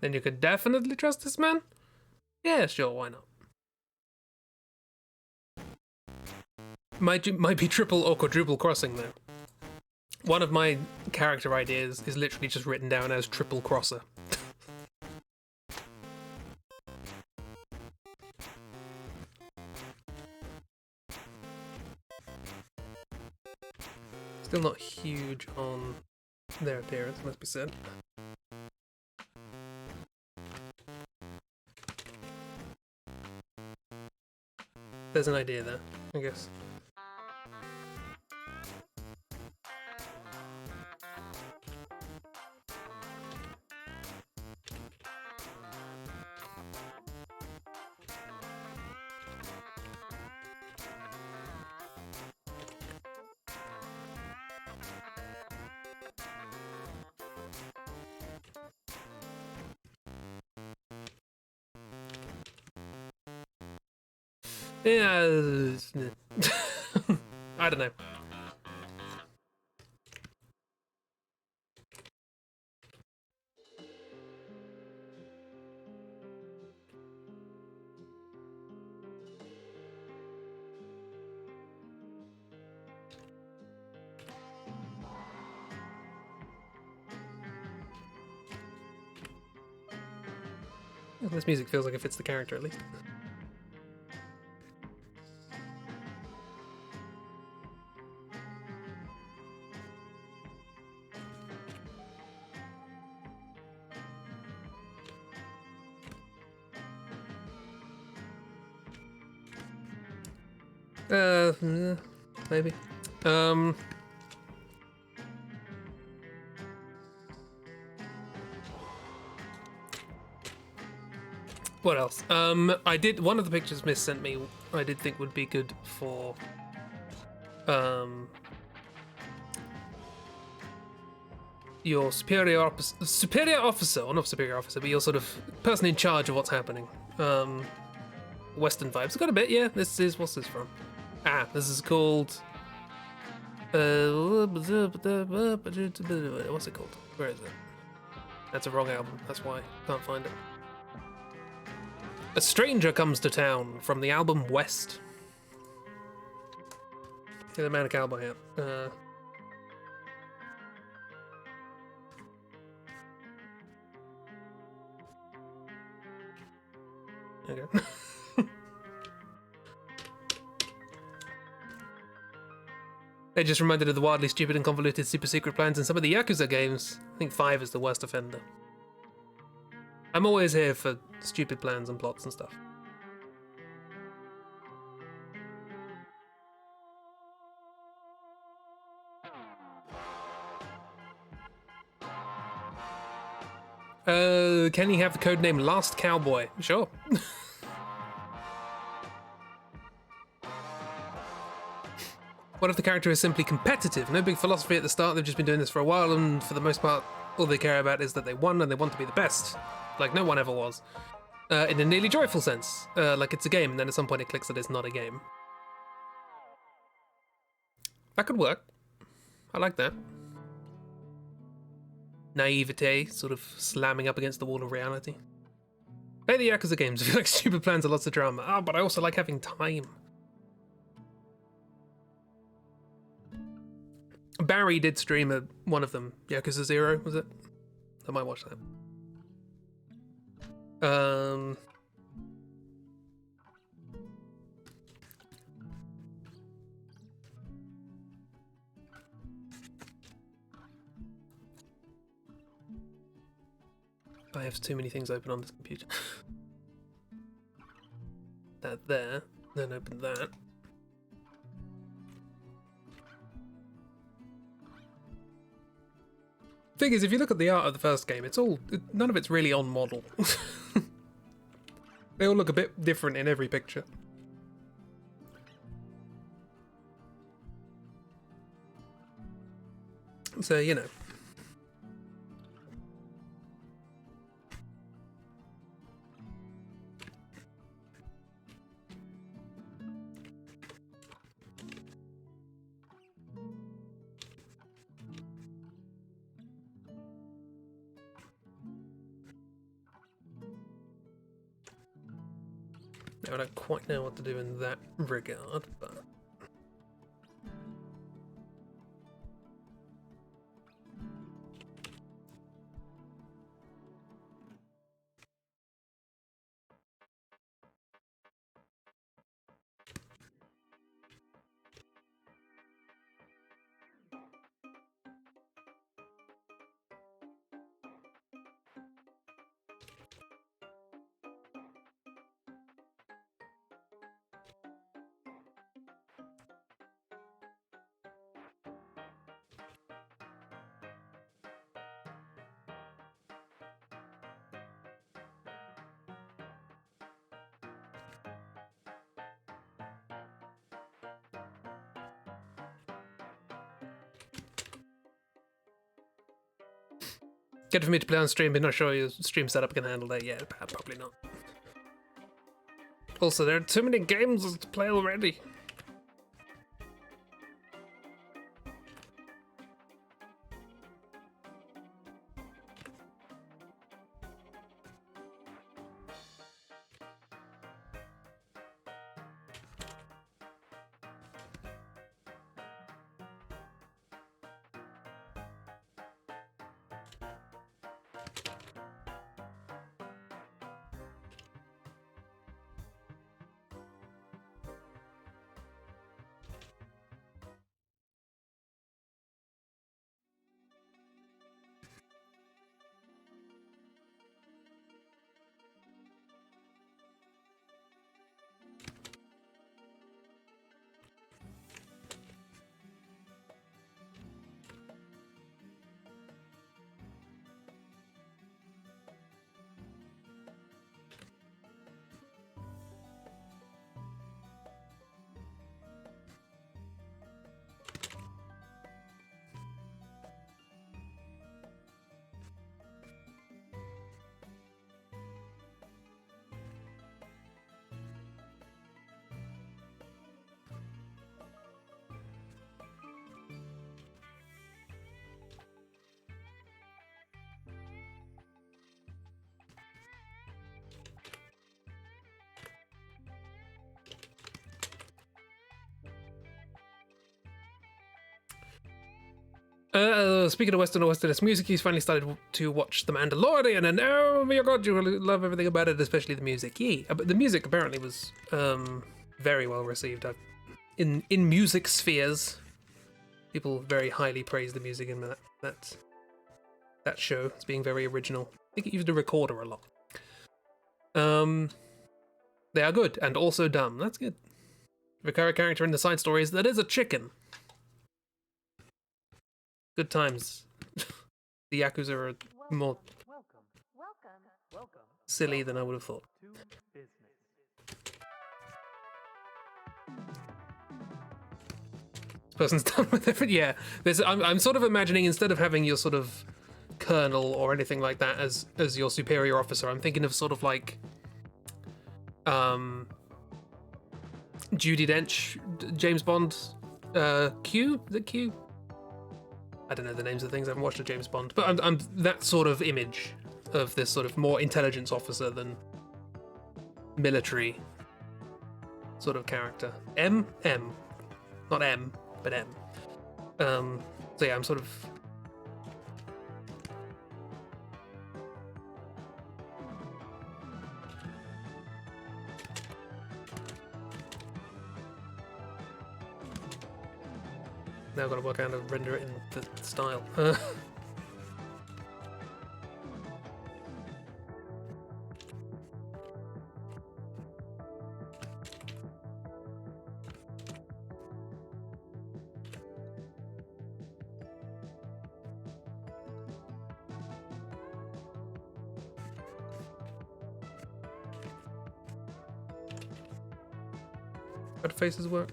Then you could definitely trust this man? Yeah, sure, why not? Might be triple or quadruple crossing, though. One of my character ideas is literally just written down as triple crosser. Still not huge on their appearance, must be said. There's an idea there, I guess. Yeah, I don't know. This music feels like it fits the character, at least. Maybe. What else? I did one of the pictures Miss sent me. I did think would be good for, your superior officer, or not superior officer, but your sort of person in charge of what's happening. Western vibes. Got a bit, yeah. This is, what's this from? Ah, this is called. What's it called? Where is it? That's a wrong album. That's why can't find it. A Stranger Comes to Town from the album West. Yeah, the man a cowboy hat. Okay. They just reminded of the wildly stupid and convoluted super secret plans in some of the Yakuza games. I think 5 is the worst offender. I'm always here for stupid plans and plots and stuff. Can he have the codename Last Cowboy? Sure. What if the character is simply competitive? No big philosophy at the start, they've just been doing this for a while, and for the most part, all they care about is that they won and they want to be the best. Like no one ever was. In a nearly joyful sense. Like it's a game, and then at some point it clicks that it's not a game. That could work. I like that. Naivete, sort of slamming up against the wall of reality. Play the Yakuza games, I feel like stupid plans are lots of drama. Ah, but I also like having time. Barry did stream one of them, Yakuza 0, was it? I might watch that. I have too many things open on this computer. That there, then open that. Thing is, if you look at the art of the first game, none of it's really on model. They all look a bit different in every picture. So, you know. I don't quite know what to do in that regard, but... Good for me to play on stream, but not sure your stream setup can handle that yet. Probably not. Also, there are too many games to play already. Speaking of Westernist music, he's finally started to watch The Mandalorian, and oh my god, you really love everything about it, especially the music. Yeah, but the music apparently was very well received. In music spheres, people very highly praise the music in that show. It's being very original. I think it used a recorder a lot. They are good and also dumb. That's good. Recurring character in the side stories that is a chicken. Good times. The Yakuza are more silly than I would have thought. This person's done with it. Yeah, I'm sort of imagining, instead of having your sort of colonel or anything like that as your superior officer, I'm thinking of sort of like Judi Dench, James Bond, Q. Is it Q? I don't know the names of things. I haven't watched a James Bond, but I'm that sort of image of this sort of more intelligence officer than military sort of character. M, not M, but M. So yeah, I'm sort of. Now I've got to work out how to render it in the style. How do faces work?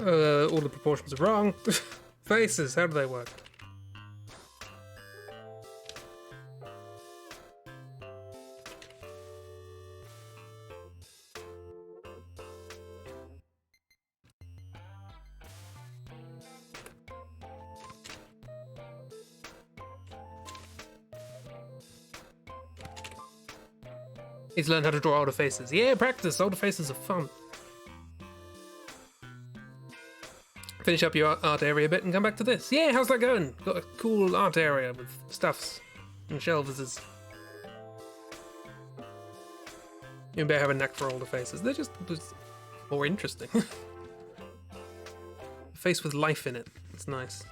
All the proportions are wrong. Faces, how do they work? Need to learn how to draw older faces. Yeah, practice. Older faces are fun. Finish up your art area a bit and come back to this. Yeah, how's that going? Got a cool art area with stuffs and shelves. You better have a knack for older faces. They're just more interesting. A face with life in it. It's nice.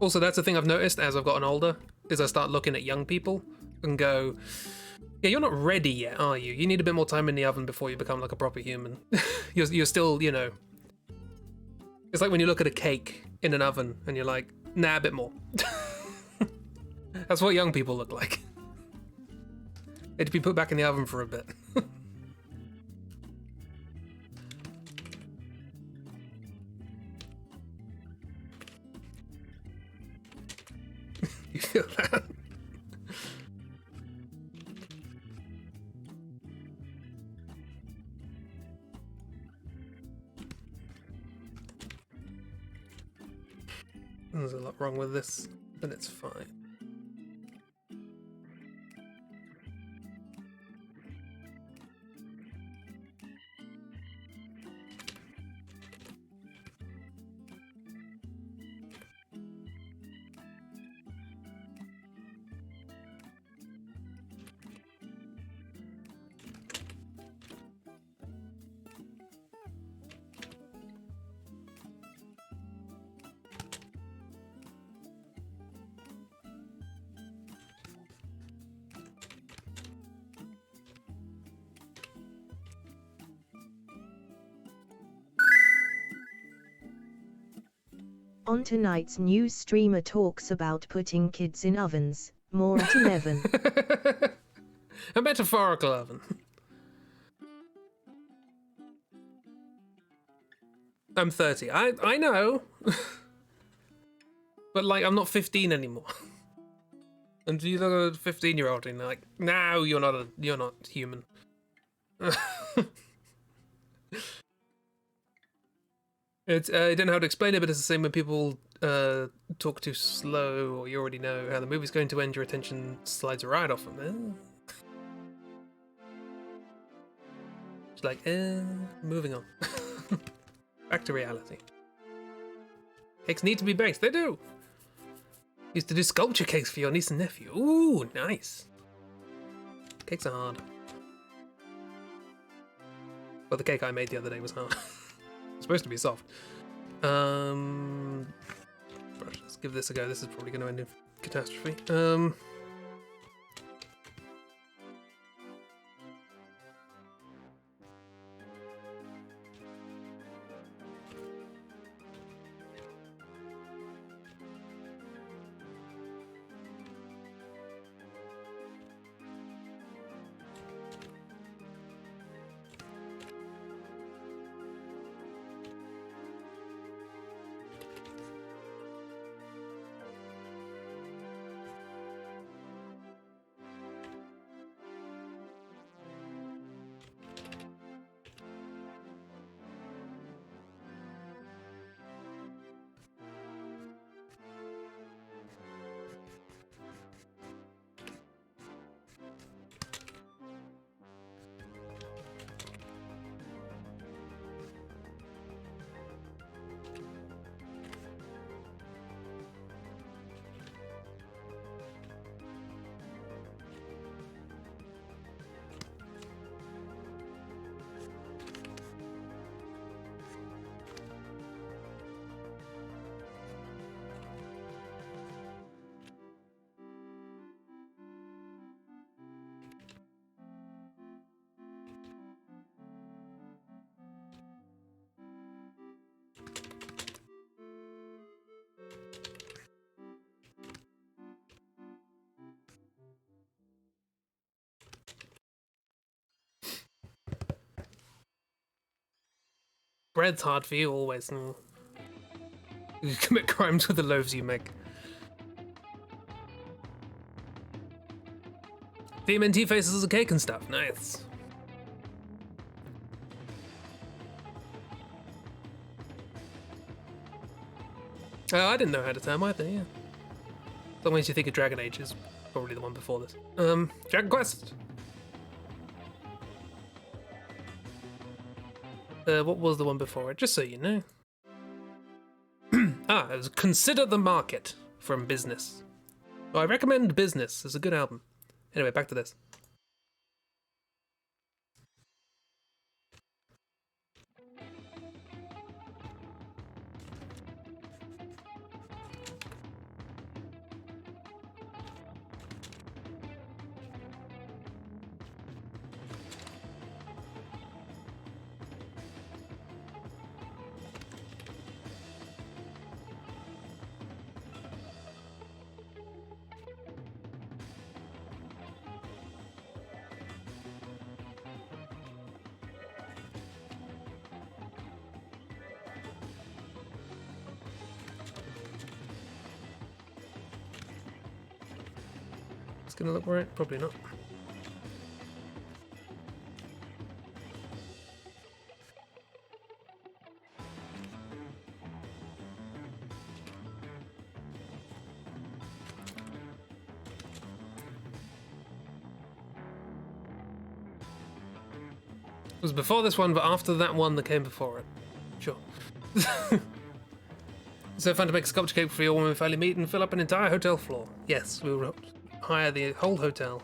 Also, that's the thing I've noticed as I've gotten older, is I start looking at young people and go, yeah, you're not ready yet, are you? You need a bit more time in the oven before you become like a proper human. you're still, you know... It's like when you look at a cake in an oven and you're like, nah, a bit more. That's what young people look like. They had to be put back in the oven for a bit. You feel that? There's a lot wrong with this, but it's fine.
On tonight's news, streamer talks about putting kids in ovens. More at 11.
A metaphorical oven. I'm 30. I know. But like, I'm not 15 anymore. And you look at a 15-year-old and you're like, no, you're not human. It's I don't know how to explain it, but it's the same when people talk too slow, or you already know how the movie's going to end, your attention slides right off of it. It's like, moving on. Back to reality. Cakes need to be baked. They do. Used to do sculpture cakes for your niece and nephew. Ooh, nice. Cakes are hard. Well, the cake I made the other day was hard. It's supposed to be soft. Let's give this a go. This is probably going to end in catastrophe. bread's hard for you always. You commit crimes with the loaves you make. TMNT faces a cake and stuff. Nice. I didn't know how to term either, yeah. That makes you think of Dragon Age is probably the one before this. Dragon Quest! What was the one before it? Just so you know. It was Consider the Market from Business. Oh, I recommend Business. It's a good album. Anyway, back to this. It's gonna look right? Probably not. It was before this one, but after that one that came before it. Sure. So fun to make a sculpture cake for your when we finally meet and fill up an entire hotel floor. Yes, we will hire the whole hotel.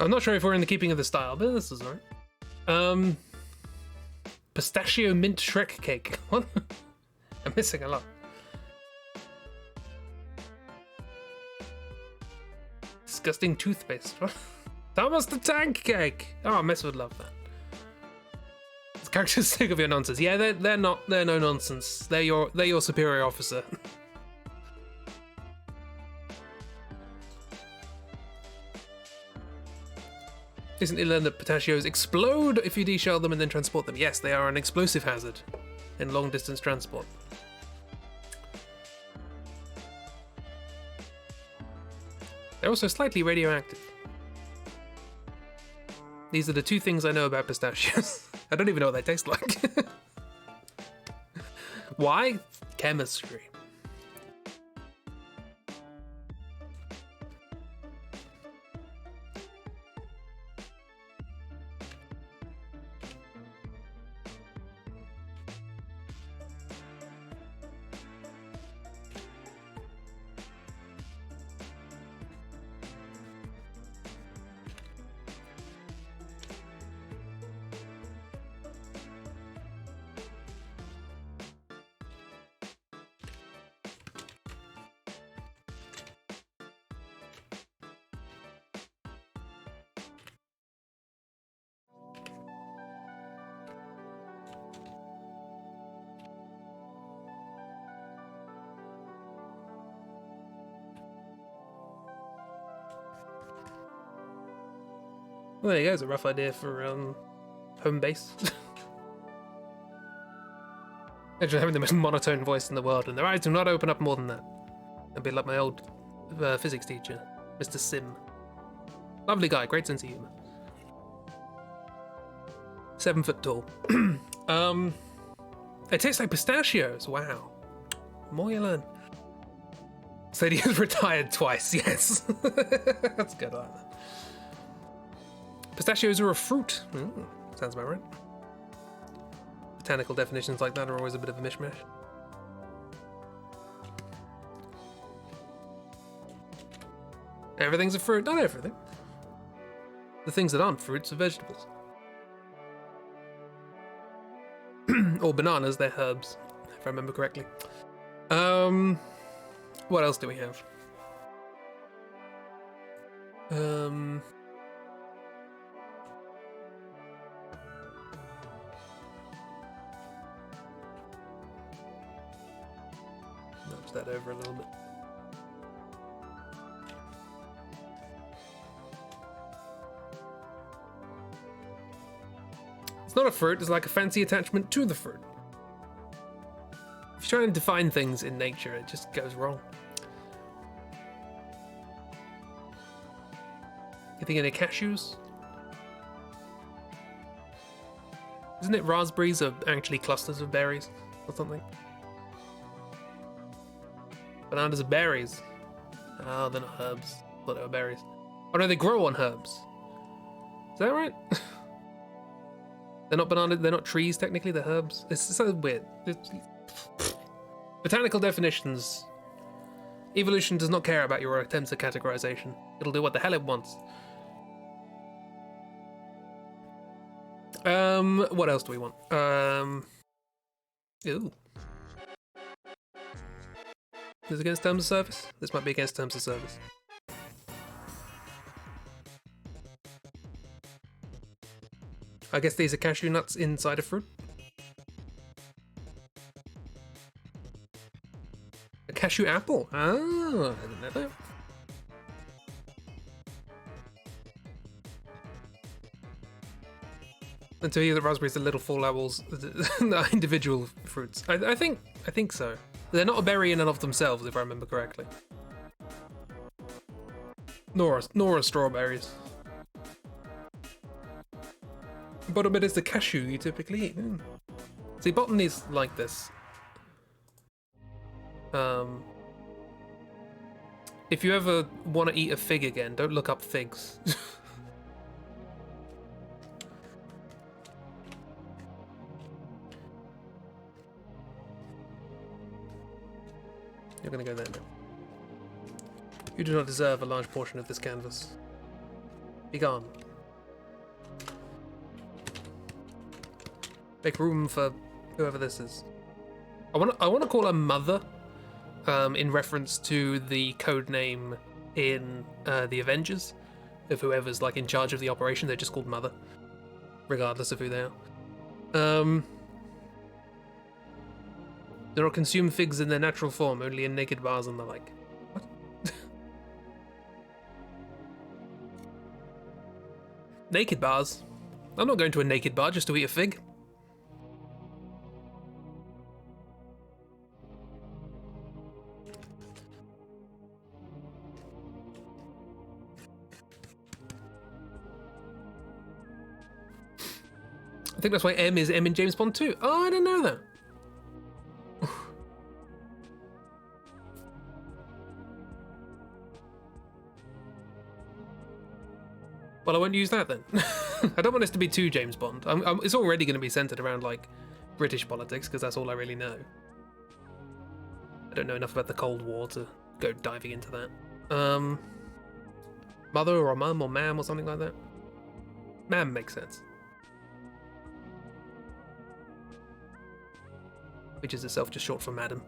I'm not sure if we're in the keeping of the style, but this is alright. Pistachio mint Shrek cake. What? I'm missing a lot. Disgusting toothpaste. What? Thomas the Tank Cake. Oh, Mess would love that. It's characteristic of your nonsense. Yeah, they're no nonsense. They're your superior officer. Isn't it learned that pistachios explode if you deshell them and then transport them? Yes, they are an explosive hazard in long-distance transport. They're also slightly radioactive. These are the two things I know about pistachios. I don't even know what they taste like. Why? Chemistry. Well, there you go. It's a rough idea for home base. Imagine having the most monotone voice in the world, and their eyes do not open up more than that. I'd be like my old physics teacher, Mr. Sim. Lovely guy, great sense of humor. 7 foot tall. It tastes like pistachios. Wow. The more you learn. Sadie has retired twice. Yes, that's good. I like that. Pistachios are a fruit. Sounds about right. Botanical definitions like that are always a bit of a mishmash. Everything's a fruit. Not everything. The things that aren't fruits are vegetables. Or bananas, they're herbs, if I remember correctly. What else do we have? Nudge that over a little bit. It's not a fruit, it's like a fancy attachment to the fruit. If you try and define things in nature, it just goes wrong. You think any cashews? Isn't it raspberries are actually clusters of berries or something? Bananas are berries. Oh, they're not herbs. I thought they were berries. Oh no, they grow on herbs. Is that right? They're not bananas, they're not trees technically, they're herbs. It's so weird. Botanical definitions. Evolution does not care about your attempts at categorization. It'll do what the hell it wants. What else do we want? Ooh. Is it against terms of service? This might be against terms of service. I guess these are cashew nuts inside a fruit. A cashew apple. Ah, I didn't know that. And to you, the raspberries are little fall apples, individual fruits. I think so. They're not a berry in and of themselves, if I remember correctly. Nor are strawberries. Bottom bit is the cashew you typically eat. See, botany's like this. If you ever want to eat a fig again, don't look up figs. You're gonna go there now. You do not deserve a large portion of this canvas. Be gone. Make room for whoever this is. I want to call her Mother, in reference to the code name in the Avengers of whoever's like in charge of the operation. They're just called Mother, regardless of who they are. Do not consume figs in their natural form, only in naked bars and the like. What? Naked bars. I'm not going to a naked bar just to eat a fig. I think that's why M is M in James Bond 2. Oh, I didn't know that. Well, I won't use that then. I don't want this to be too James Bond. It's already going to be centered around, like, British politics, because that's all I really know. I don't know enough about the Cold War to go diving into that. Mother or mum or ma'am or something like that. Ma'am makes sense. Which is itself just short for madam.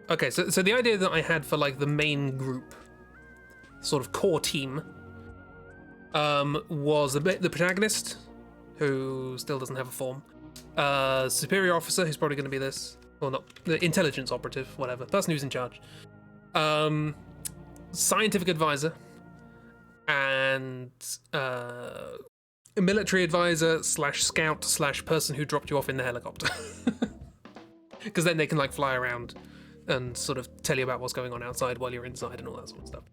Okay, so the idea that I had for like the main group, sort of core team, was the protagonist, who still doesn't have a form, superior officer, who's probably going to be this, or not, the intelligence operative, whatever, person who's in charge, scientific advisor, and a military advisor / scout / person who dropped you off in the helicopter, because then they can like fly around and sort of tell you about what's going on outside while you're inside and all that sort of stuff.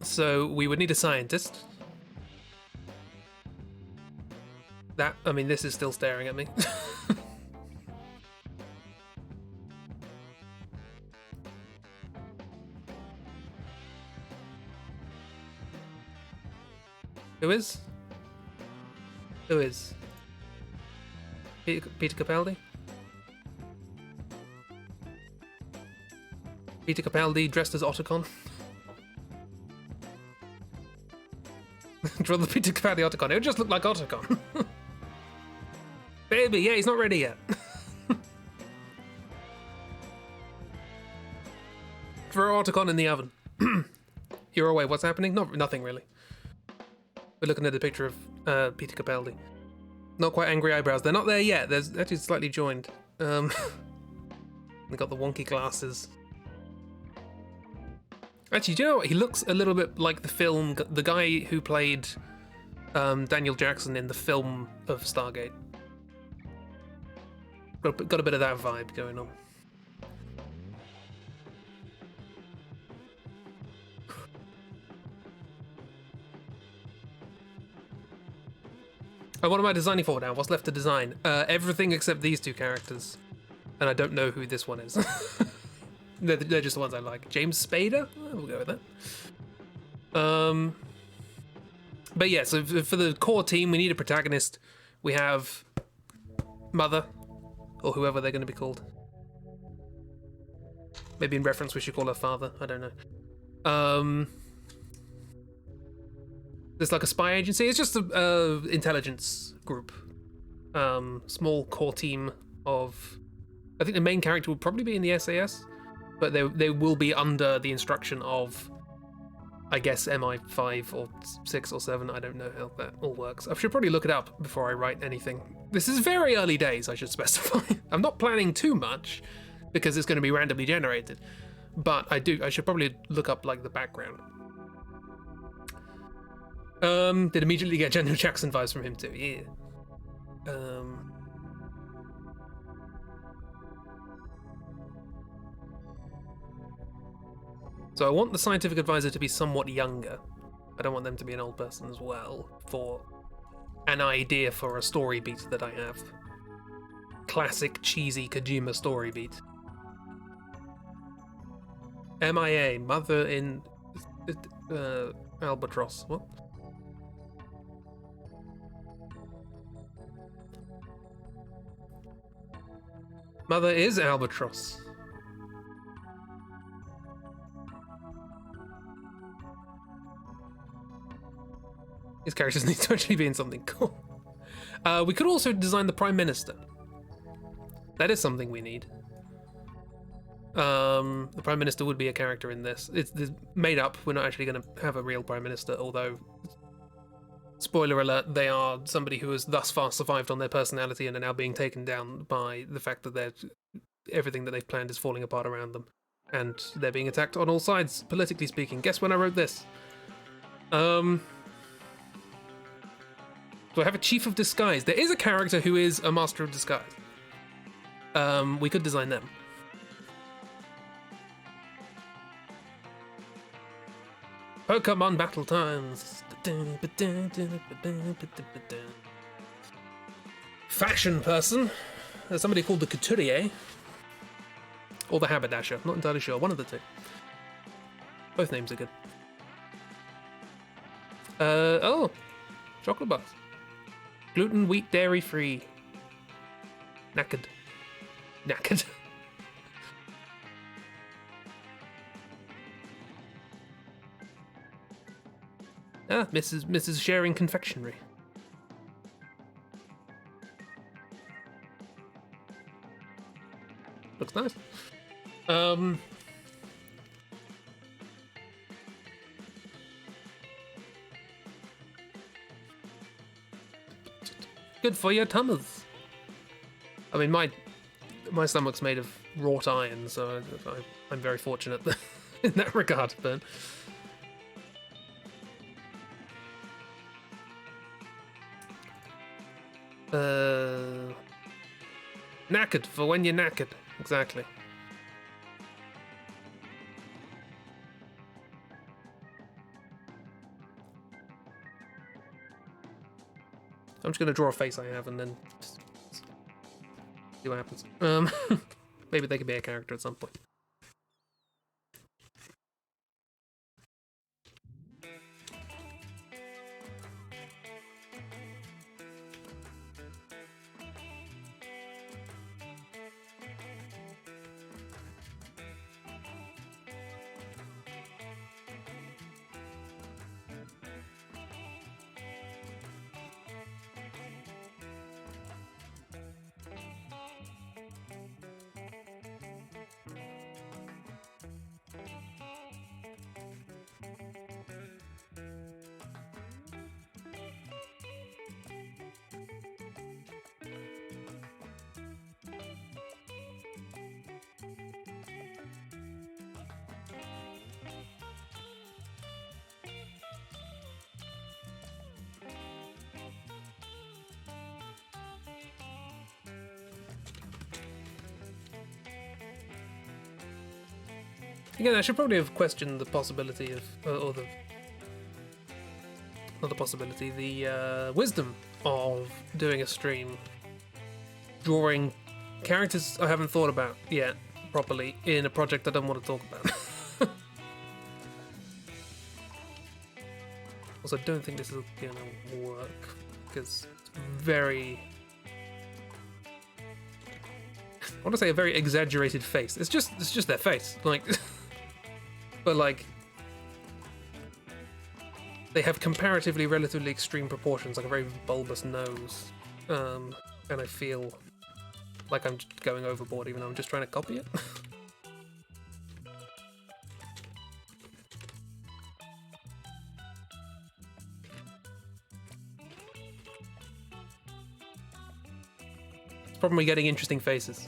So we would need a scientist. I mean, this is still staring at me. Who is? Peter Capaldi? Peter Capaldi dressed as Otacon? Draw the Peter Capaldi Otacon. It would just look like Otacon. Baby, yeah, he's not ready yet. Throw Otacon in the oven. You're away. What's happening? Nothing really. We're looking at the picture of Peter Capaldi. Not quite angry eyebrows. They're not there yet. There's actually slightly joined. They got the wonky glasses. Actually, do you know what? He looks a little bit like the guy who played Daniel Jackson in the film of Stargate. Got a bit of that vibe going on. What am I designing for now? What's left to design? Everything except these two characters. And I don't know who this one is. they're just the ones I like. James Spader? We'll go with that. But yeah, so for the core team, we need a protagonist. We have Mother, or whoever they're going to be called. Maybe in reference we should call her Father. I don't know. There's like a spy agency. It's just a intelligence group. Small core team of... I think the main character will probably be in the SAS, but they will be under the instruction of, I guess, MI5 or 6 or 7. I don't know how that all works. I should probably look it up before I write anything. This is very early days, I should specify. I'm not planning too much because it's going to be randomly generated, but I should probably look up like the background. Did immediately get Daniel Jackson vibes from him too, yeah. So I want the scientific advisor to be somewhat younger. I don't want them to be an old person as well, for an idea for a story beat that I have. Classic cheesy Kojima story beat. MIA, Mother in Albatross. What? Mother is Albatross. His characters need to actually be in something cool. We could also design the Prime Minister. That is something we need. The Prime Minister would be a character in this. It's made up. We're not actually going to have a real Prime Minister, although spoiler alert, they are somebody who has thus far survived on their personality and are now being taken down by the fact that everything that they've planned is falling apart around them. And they're being attacked on all sides, politically speaking. Guess when I wrote this? Do I have a chief of disguise? There is a character who is a master of disguise. We could design them. Pokemon battle times. Fashion person. There's somebody called the Couturier. Or the Haberdasher. Not entirely sure. One of the two. Both names are good. Oh. Chocolate bars. Gluten, wheat, dairy free. Knackered. Knackered. Ah, Mrs. Sharing Confectionery. Looks nice. Good for your tummies. I mean, my stomach's made of wrought iron, so I'm very fortunate in that regard. But knackered for when you're knackered. Exactly. I'm just gonna draw a face I have and then just see what happens. Maybe they could be a character at some point. Again, I should probably have questioned the possibility of, or the, not the possibility, the wisdom of doing a stream, drawing characters I haven't thought about yet properly in a project I don't want to talk about. Also, I don't think this is gonna work because it's very, I want to say a very exaggerated face. It's just their face, like. But, like, they have comparatively relatively extreme proportions, like a very bulbous nose. And I feel like I'm just going overboard, even though I'm just trying to copy it. It's probably getting interesting faces.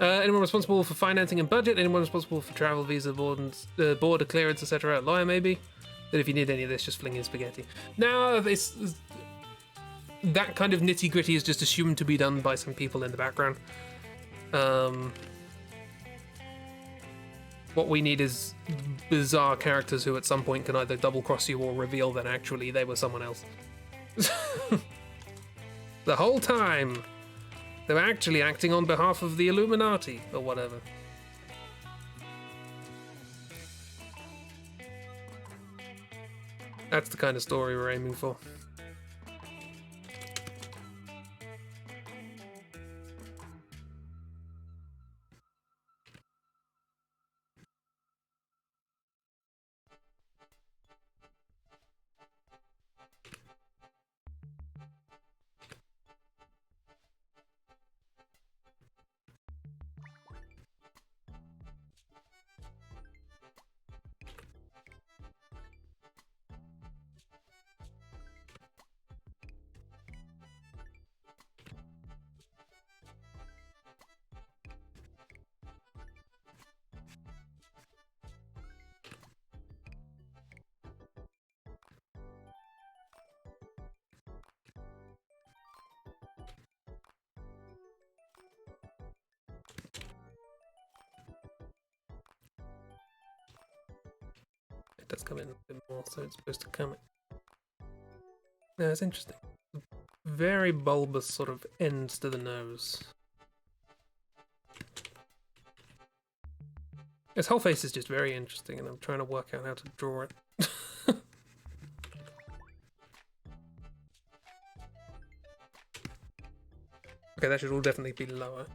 Anyone responsible for financing and budget? Anyone responsible for travel, visa, border clearance, etc.? Lawyer, maybe? That if you need any of this, just fling in spaghetti. No, that kind of nitty-gritty is just assumed to be done by some people in the background. What we need is bizarre characters who at some point can either double-cross you or reveal that actually they were someone else. The whole time! They were actually acting on behalf of the Illuminati, or whatever. That's the kind of story we're aiming for. does come in a bit more, so it's supposed to come. Yeah, it's interesting. Very bulbous sort of ends to the nose. His whole face is just very interesting, and I'm trying to work out how to draw it. Okay, that should all definitely be lower.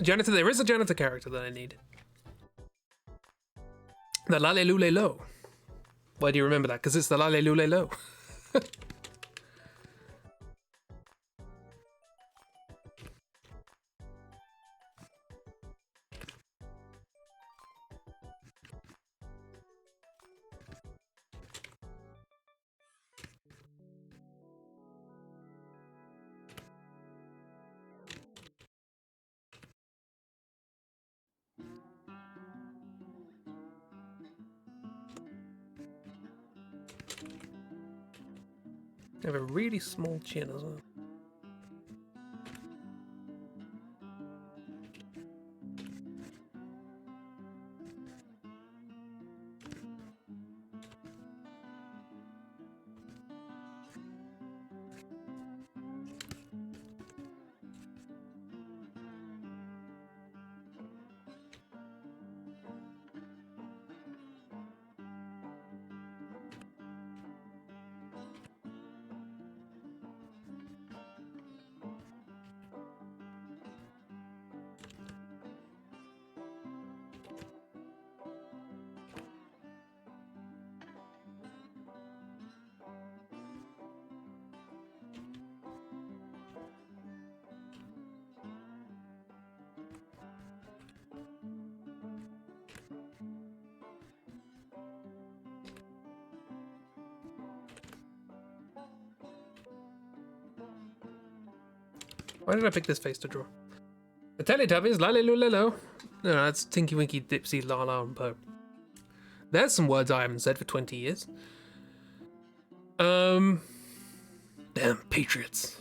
Janitor, there is a janitor character that I need. The Lale Lule Lo. Why do you remember that? Because it's the Lale Lule Lo. I have a really small chin as well. Why did I pick this face to draw? The Teletubbies, lalelulelo. No, that's Tinky Winky Dipsy Lala and Po. There's some words I haven't said for 20 years. Damn, Patriots.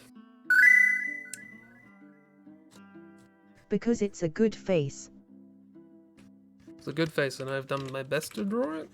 Because it's a good face.
It's a good face and I've done my best to draw it.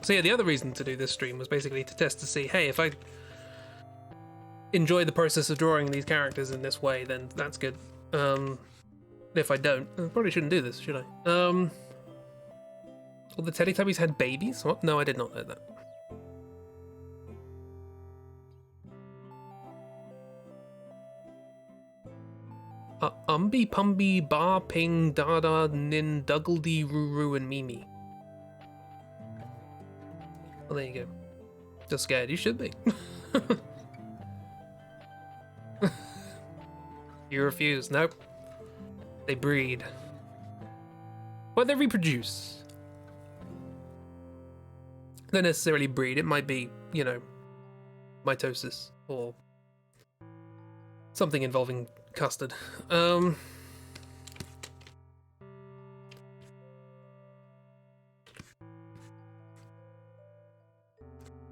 So yeah, the other reason to do this stream was basically to test to see, hey, if I enjoy the process of drawing these characters in this way, then that's good. If I don't, I probably shouldn't do this, should I? All the Teletubbies had babies? What? No, I did not know that. Umby, Pumby, Bar, Ping, Dada, Nin, Duggledy, Ruru, and Mimi. Well, there you go. Just scared, you should be. You refuse. Nope. They breed. But they reproduce. They don't necessarily breed. It might be, you know, mitosis or something involving custard.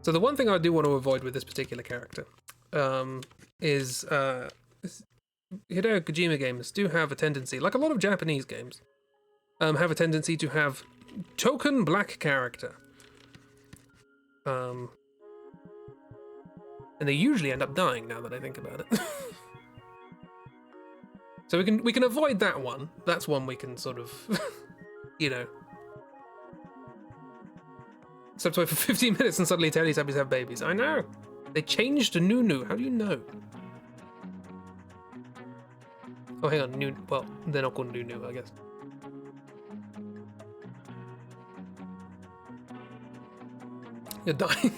So the one thing I do want to avoid with this particular character is Hideo Kojima games do have a tendency, like a lot of Japanese games, have a tendency to have token black character. And they usually end up dying now that I think about it. So we can avoid that one. That's one we can sort of, you know. Except wait for 15 minutes and suddenly Teletubbies have babies. I know. They changed to Nunu. How do you know? Oh, hang on. New. Well, they're not called Nunu, I guess. You're dying.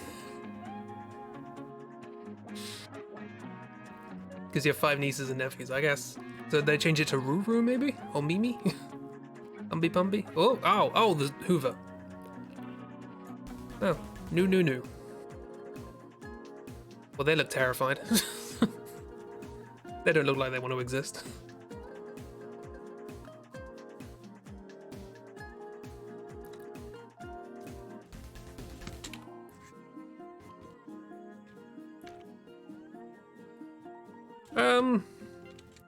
Because you have 5 nieces and nephews, I guess. So they change it to Ruru, maybe? Or Mimi? Umby Pumby? Oh, ow, oh, the Hoover. Oh, new. Well, they look terrified. They don't look like they want to exist.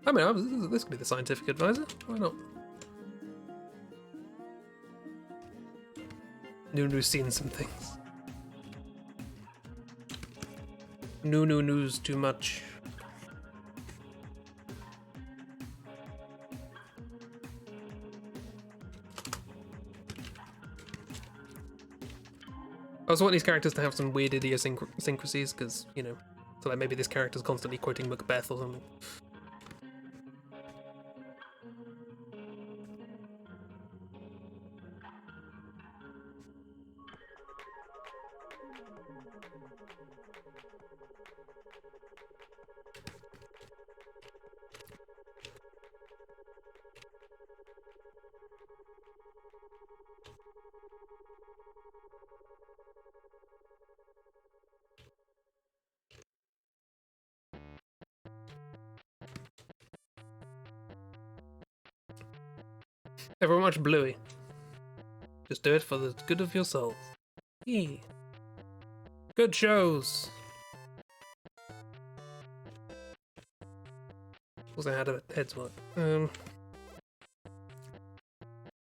I mean, this could be the scientific advisor. Why not? Nunu's seen some things. Nunu's too much. I also want these characters to have some weird idiosyncrasies, because, you know, so like maybe this character's constantly quoting Macbeth or something. Everyone watch Bluey. Just do it for the good of your soul. Yee. Good shows. Also, how do heads work? In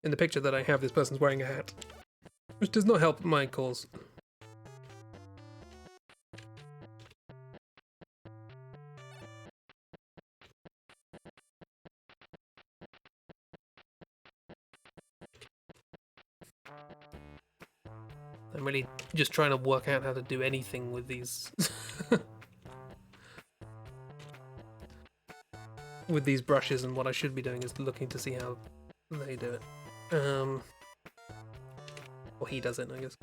the picture that I have, this person's wearing a hat, which does not help my cause. I'm really just trying to work out how to do anything with these with these brushes, and what I should be doing is looking to see how they do it. Or he does it, I guess.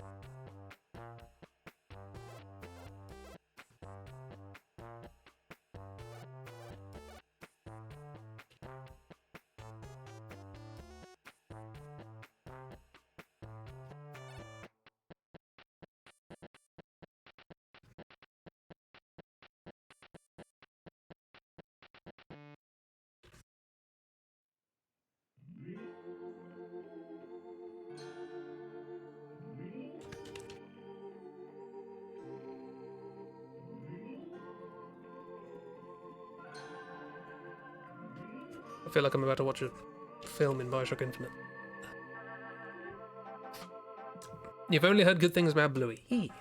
I feel like I'm about to watch a film in Bioshock Infinite. You've only heard good things about Bluey. Hee.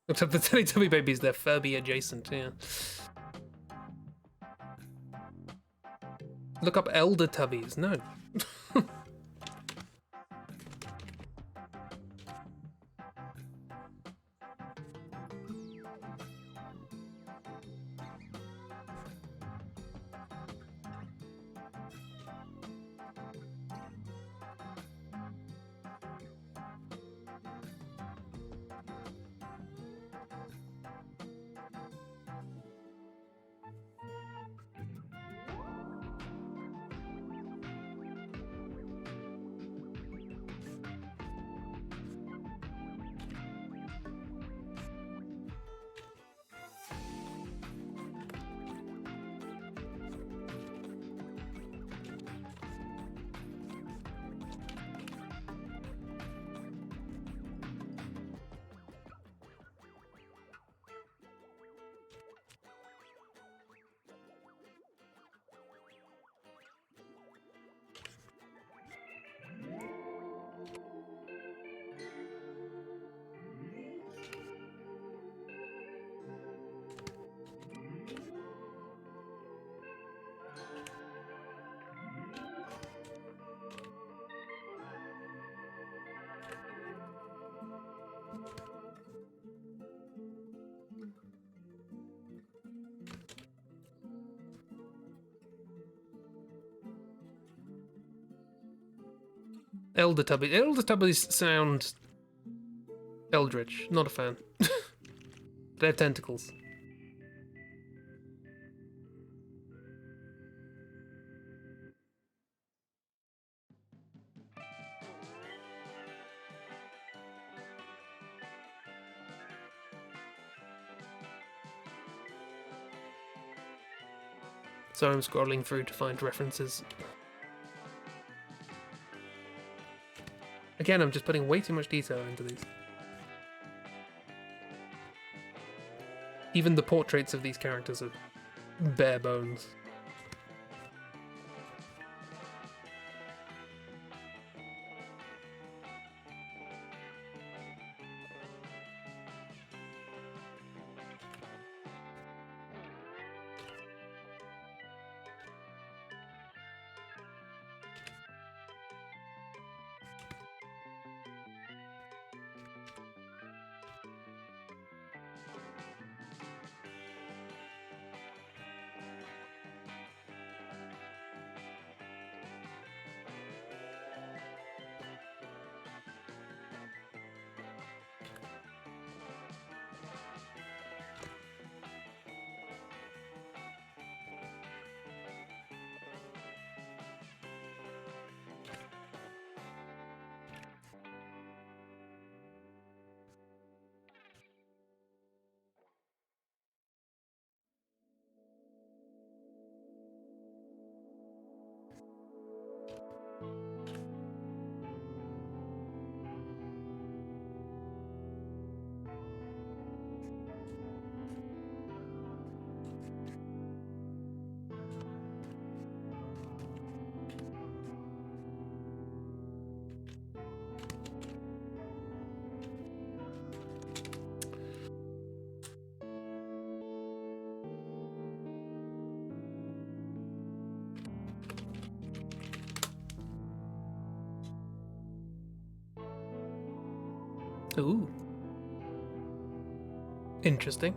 Except the Teletubby babies, they're Furby adjacent, yeah. Look up Elder Tubbies. No. Elder Tubbies sound eldritch. Not a fan. They have tentacles. So I'm scrolling through to find references. Again, I'm just putting way too much detail into these. Even the portraits of these characters are bare bones. Ooh. Interesting.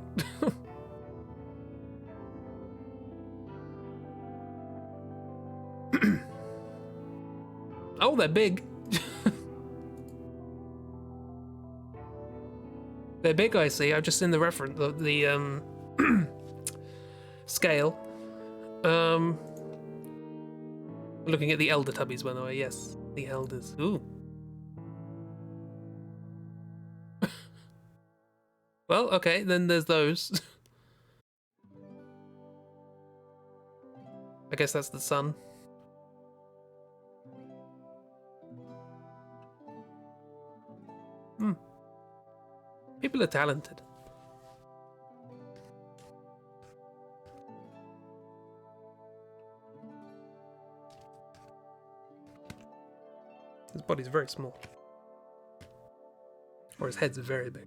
Oh, they're big. They're big, I see. I've just seen the reference, the scale. Looking at the elder tubbies, by the way. Yes, the elders. Ooh. Well, okay, then there's those. I guess that's the sun. Hmm. People are talented. His body's very small. Or his head's very big.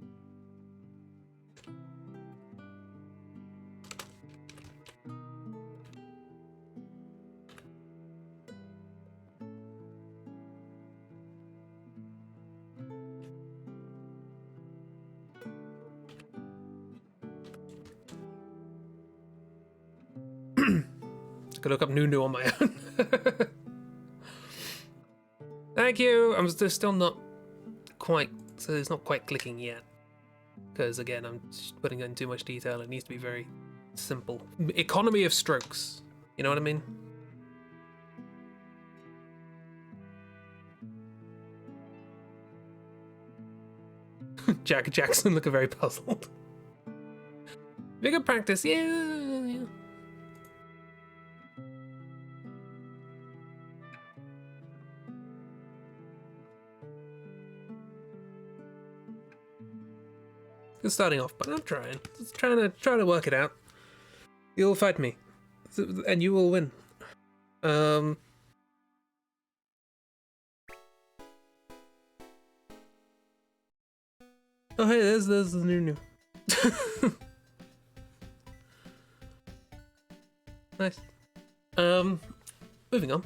Just gonna look up Nunu on my own. Thank you! I'm still not quite, so it's not quite clicking yet. Because again, I'm just putting in too much detail. It needs to be very simple. Economy of strokes. You know what I mean? Jack Jackson looking very puzzled. Bigger practice, yeah. Good starting off, but I'm trying. Just trying to work it out. You'll fight me, and you will win. Oh hey, there's the new. Nice. Moving on.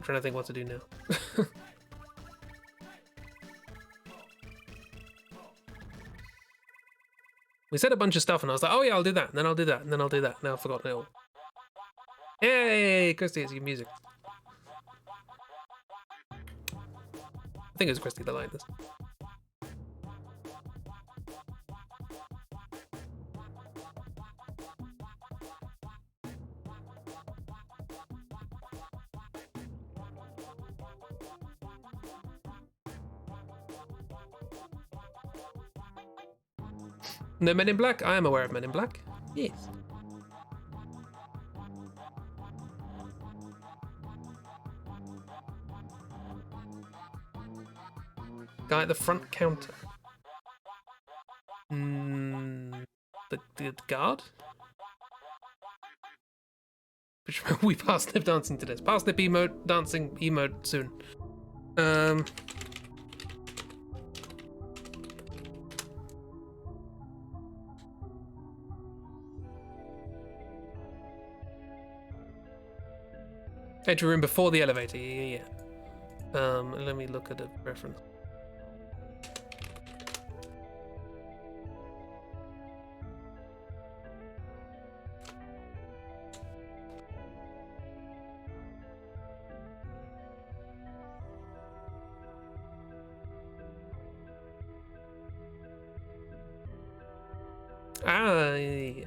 trying to think what to do now. We said a bunch of stuff, and I was like, oh yeah, I'll do that, and then I'll do that, and then I'll do that. Now I've forgotten it all. Yay! Christy, it's your music. I think it was Christy that liked this. No Men in Black? I am aware of Men in Black. Yes. Guy at the front counter. The guard? Which we parsnip dancing to this. Parsnip emote dancing emote soon. Entry room before the elevator. Yeah. Let me look at a reference. Yeah.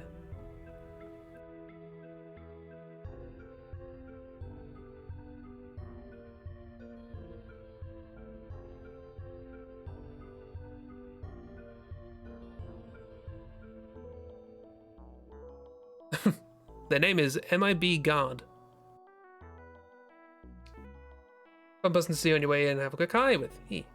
Their name is MIB Guard. Fun person to see you on your way in and have a quick hi with. He.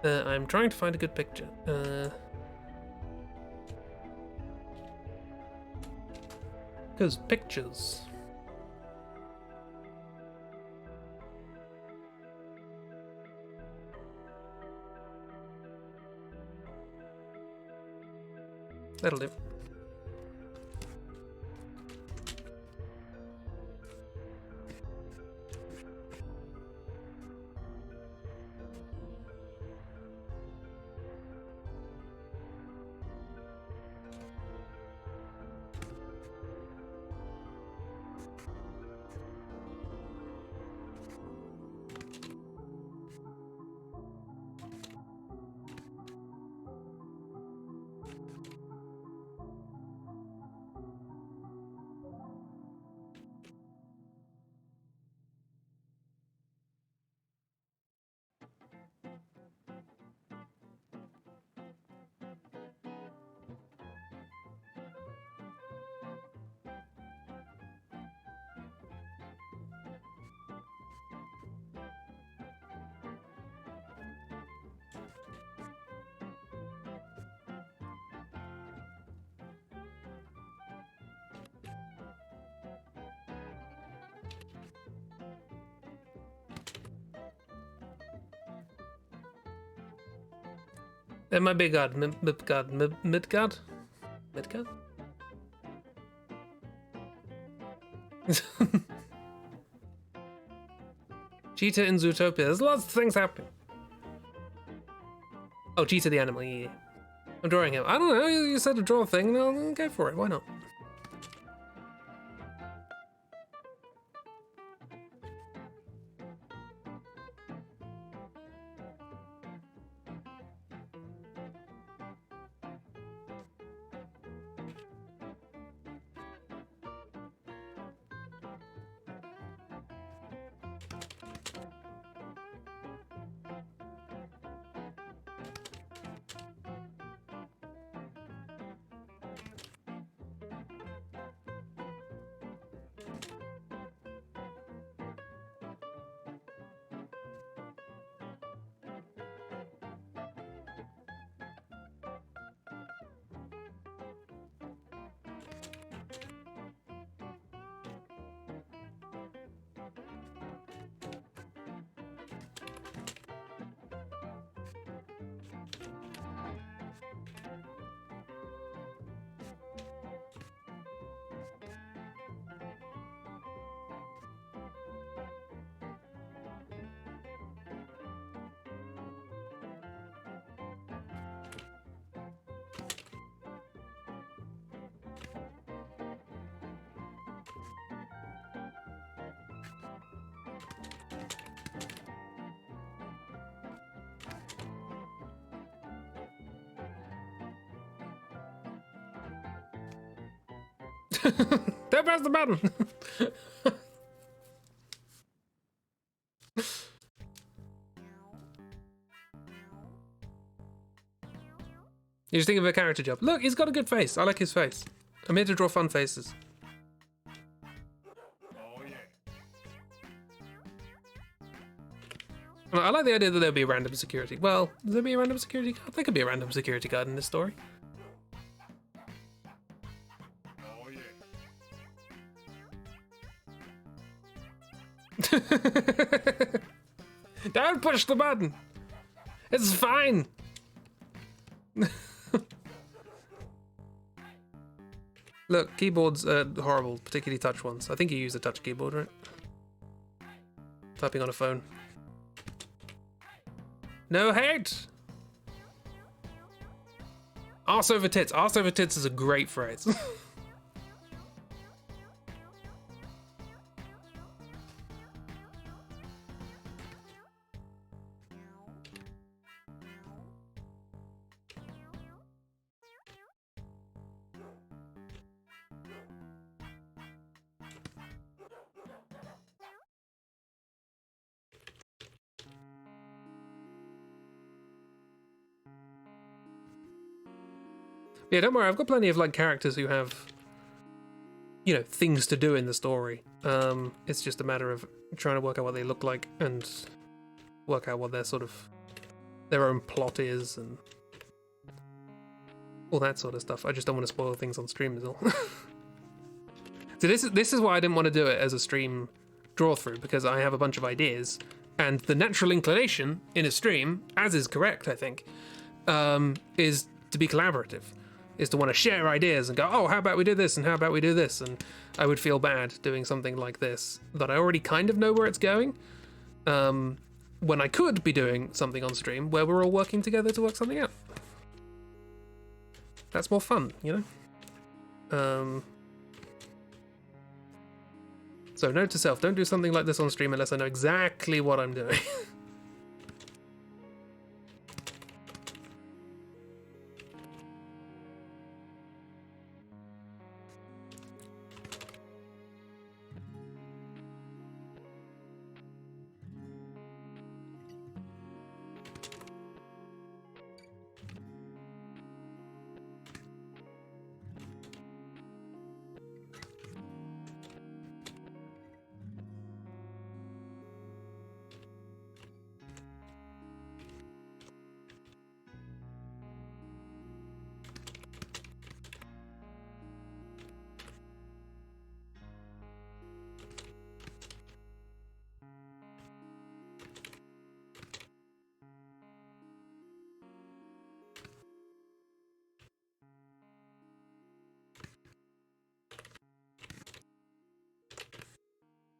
I'm trying to find a good picture. Because pictures. That'll do. MIB Guard. Midgard. Midgard? Midgard? Cheetah in Zootopia. There's lots of things happening. Oh, Cheetah the animal. Yeah. I'm drawing him. I don't know. You said to draw a thing. I'll go for it. Why not? Don't press the button. You just think of a character job. Look, he's got a good face. I like his face. I'm here to draw fun faces. I like the idea that there'll be a random security. Well, will there be a random security guard? There could be a random security guard in this story. Don't push the button. It's fine. Look, keyboards are horrible, particularly touch ones. I think you use a touch keyboard, right? Typing on a phone. No hate! Arse over tits. Arse over tits is a great phrase. Yeah, don't worry, I've got plenty of like characters who have, you know, things to do in the story. It's just a matter of trying to work out what they look like and work out what their sort of their own plot is and all that sort of stuff. I just don't want to spoil things on stream is all. So this is why I didn't want to do it as a stream draw through, because I have a bunch of ideas and the natural inclination in a stream, as is correct I think, is to be collaborative. Is to want to share ideas and go, oh, how about we do this and how about we do this? And I would feel bad doing something like this that I already kind of know where it's going, when I could be doing something on stream where we're all working together to work something out. That's more fun, you know? So note to self, don't do something like this on stream unless I know exactly what I'm doing.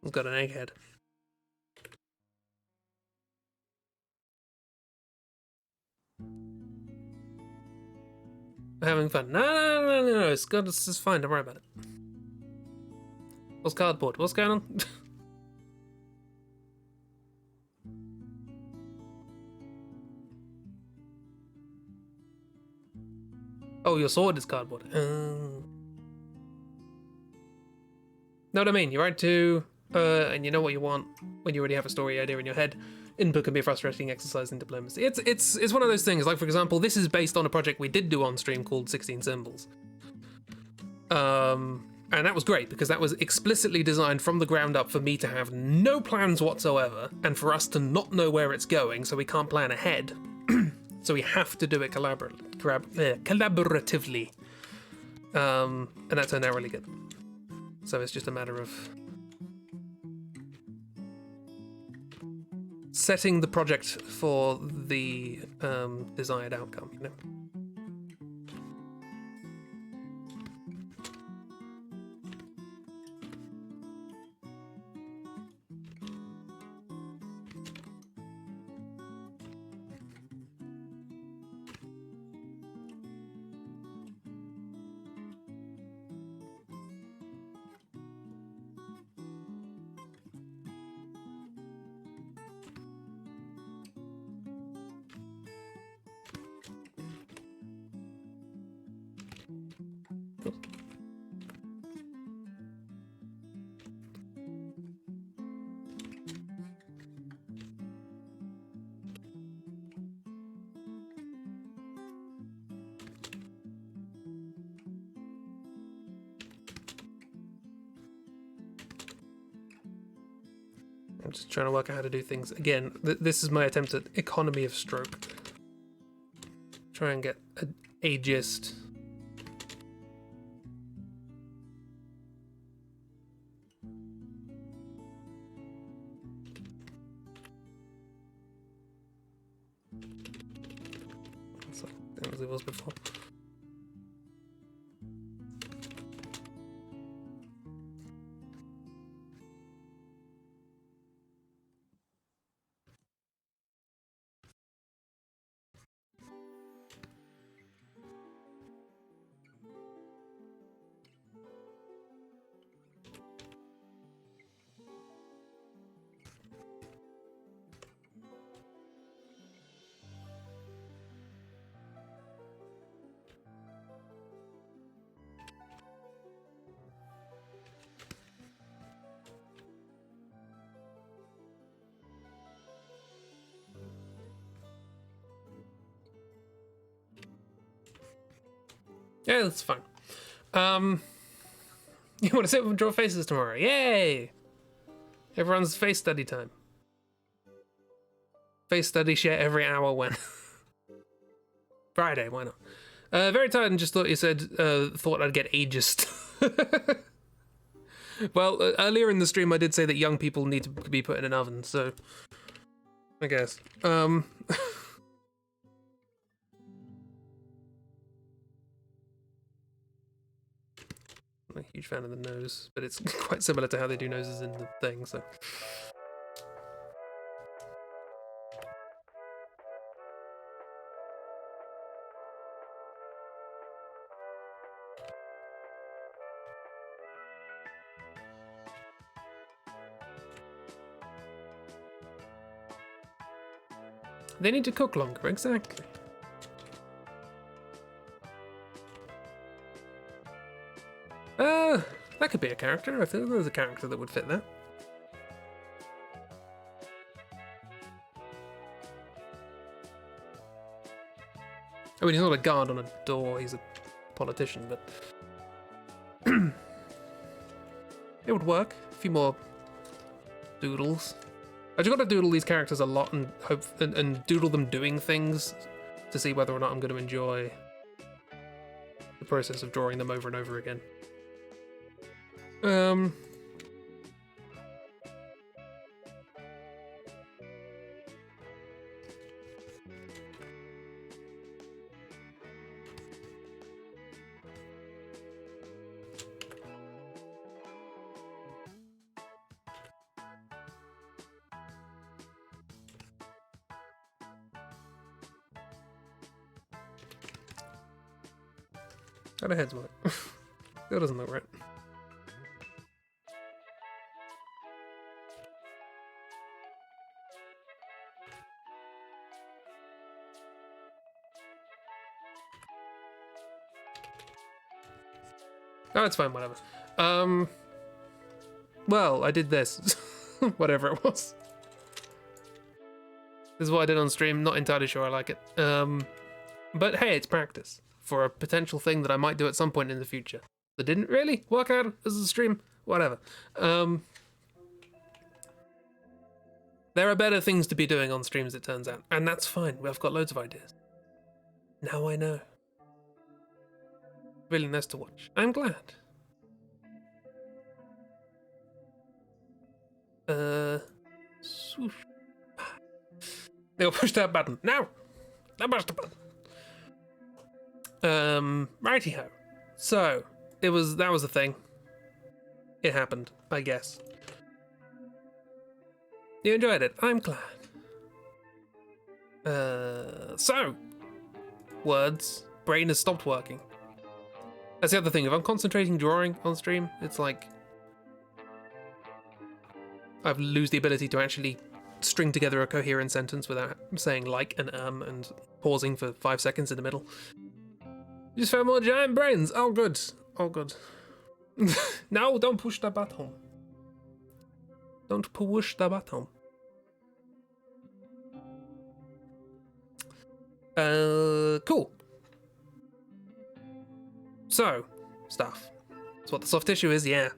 It's got an egghead. Having fun. No, it's good. It's fine. Don't worry about it. What's cardboard? What's going on? Oh, your sword is cardboard. Know what I mean? You're right to, and you know what you want when you already have a story idea in your head. Input can be a frustrating exercise in diplomacy. It's one of those things. Like, for example, this is based on a project we did do on stream called 16 Symbols. And that was great because that was explicitly designed from the ground up for me to have no plans whatsoever and for us to not know where it's going, so we can't plan ahead. So we have to do it collaboratively. And that turned out really good. So it's just a matter of setting the project for the desired outcome, you know? I'm just trying to work out how to do things. Again, this is my attempt at economy of stroke. Try and get a gist. Same as it was before. Yeah, that's fine. You want to sit and draw faces tomorrow? Yay! Everyone's face study time. Face study share every hour when? Friday, why not? Very tired and just thought you said, thought I'd get ageist. Well, earlier in the stream I did say that young people need to be put in an oven, so... I guess. I'm a huge fan of the nose, but it's quite similar to how they do noses in the thing, so... They need to cook longer, exactly. That could be a character. I feel there's a character that would fit that. I mean, he's not a guard on a door, he's a politician, but... it would work. A few more doodles. I just gotta doodle these characters a lot and hope and doodle them doing things to see whether or not I'm gonna enjoy the process of drawing them over and over again. How the heads work? That doesn't look right. Oh, it's fine, whatever. Well, I did this. Whatever it was. This is what I did on stream, not entirely sure I like it. But hey, it's practice for a potential thing that I might do at some point in the future. That didn't really work out as a stream, whatever. There are better things to be doing on streams, it turns out. And that's fine, I've got loads of ideas. Now I know. Really nice to watch. I'm glad. Swoosh. They'll push that button. Now! Now push the button. Righty-ho. So, that was a thing. It happened, I guess. You enjoyed it. I'm glad. So, words. Brain has stopped working. That's the other thing. If I'm concentrating drawing on stream, it's like I lose the ability to actually string together a coherent sentence without saying like and pausing for 5 seconds in the middle. Just found more giant brains. Oh, good. Oh, good. No, don't push the button. Don't push the button. Cool. So, stuff. That's what the soft tissue is, yeah.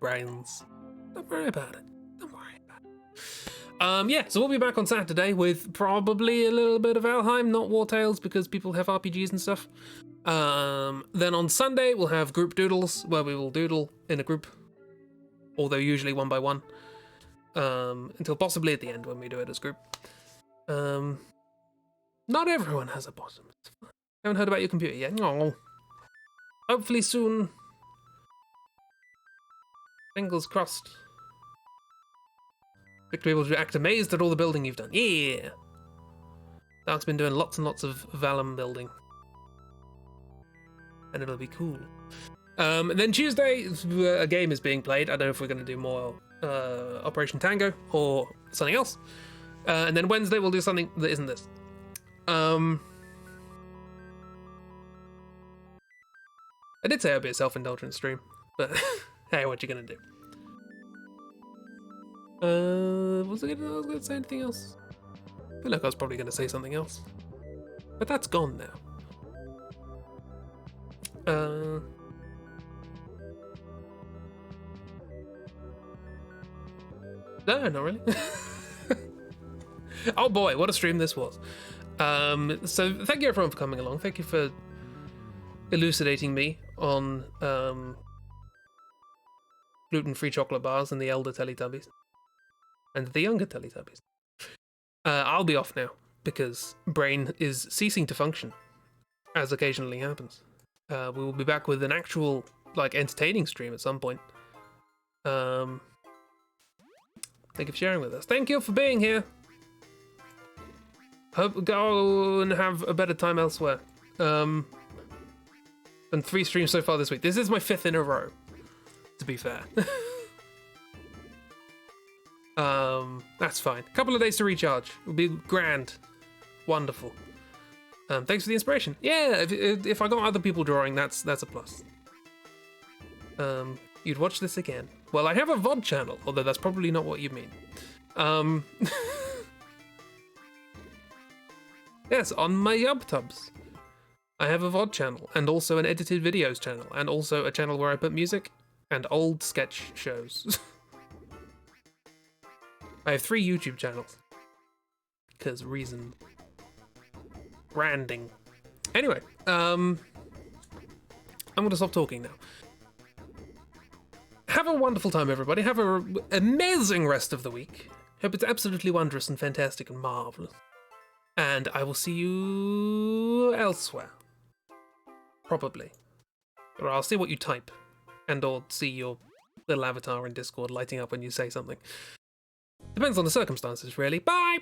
Brains. Don't worry about it. Don't worry about it. Yeah, so we'll be back on Saturday with probably a little bit of Valheim, not War Tales, because people have RPGs and stuff. Then on Sunday, we'll have group doodles, where we will doodle in a group, although usually one by one, until possibly at the end when we do it as group. Not everyone has a bottom. Haven't heard about your computer yet. No. Hopefully soon. Fingers crossed. Victor will act amazed at all the building you've done. Yeah! Dark's been doing lots and lots of Valum building. And it'll be cool. Then Tuesday, a game is being played. I don't know if we're going to do more Operation Tango or something else. And then Wednesday we'll do something that isn't this. I did say it would be a self-indulgent stream, but hey, what you gonna do? Was I gonna say anything else? I feel like I was probably gonna say something else, but that's gone now. No, not really. Oh boy, what a stream this was. So thank you everyone for coming along. Thank you for elucidating me on gluten-free chocolate bars and the elder Teletubbies. And the younger Teletubbies. I'll be off now, because brain is ceasing to function, as occasionally happens. We will be back with an actual, entertaining stream at some point. Thank you for sharing with us. Thank you for being here. Hope go and have a better time elsewhere. And 3 streams so far this week. This is my 5th in a row, to be fair. That's fine. A couple of days to recharge. It'll be grand. Wonderful. Thanks for the inspiration. Yeah, if I got other people drawing, that's a plus. You'd watch this again. Well, I have a VOD channel, although that's probably not what you mean. Yes, on my YubTubs. I have a VOD channel, and also an edited videos channel, and also a channel where I put music and old sketch shows. I have 3 YouTube channels. Because reason. Branding. Anyway, I'm going to stop talking now. Have a wonderful time, everybody. Have an amazing rest of the week. Hope it's absolutely wondrous and fantastic and marvellous. And I will see you elsewhere. Probably. Or I'll see what you type. And or see your little avatar in Discord lighting up when you say something. Depends on the circumstances, really. Bye!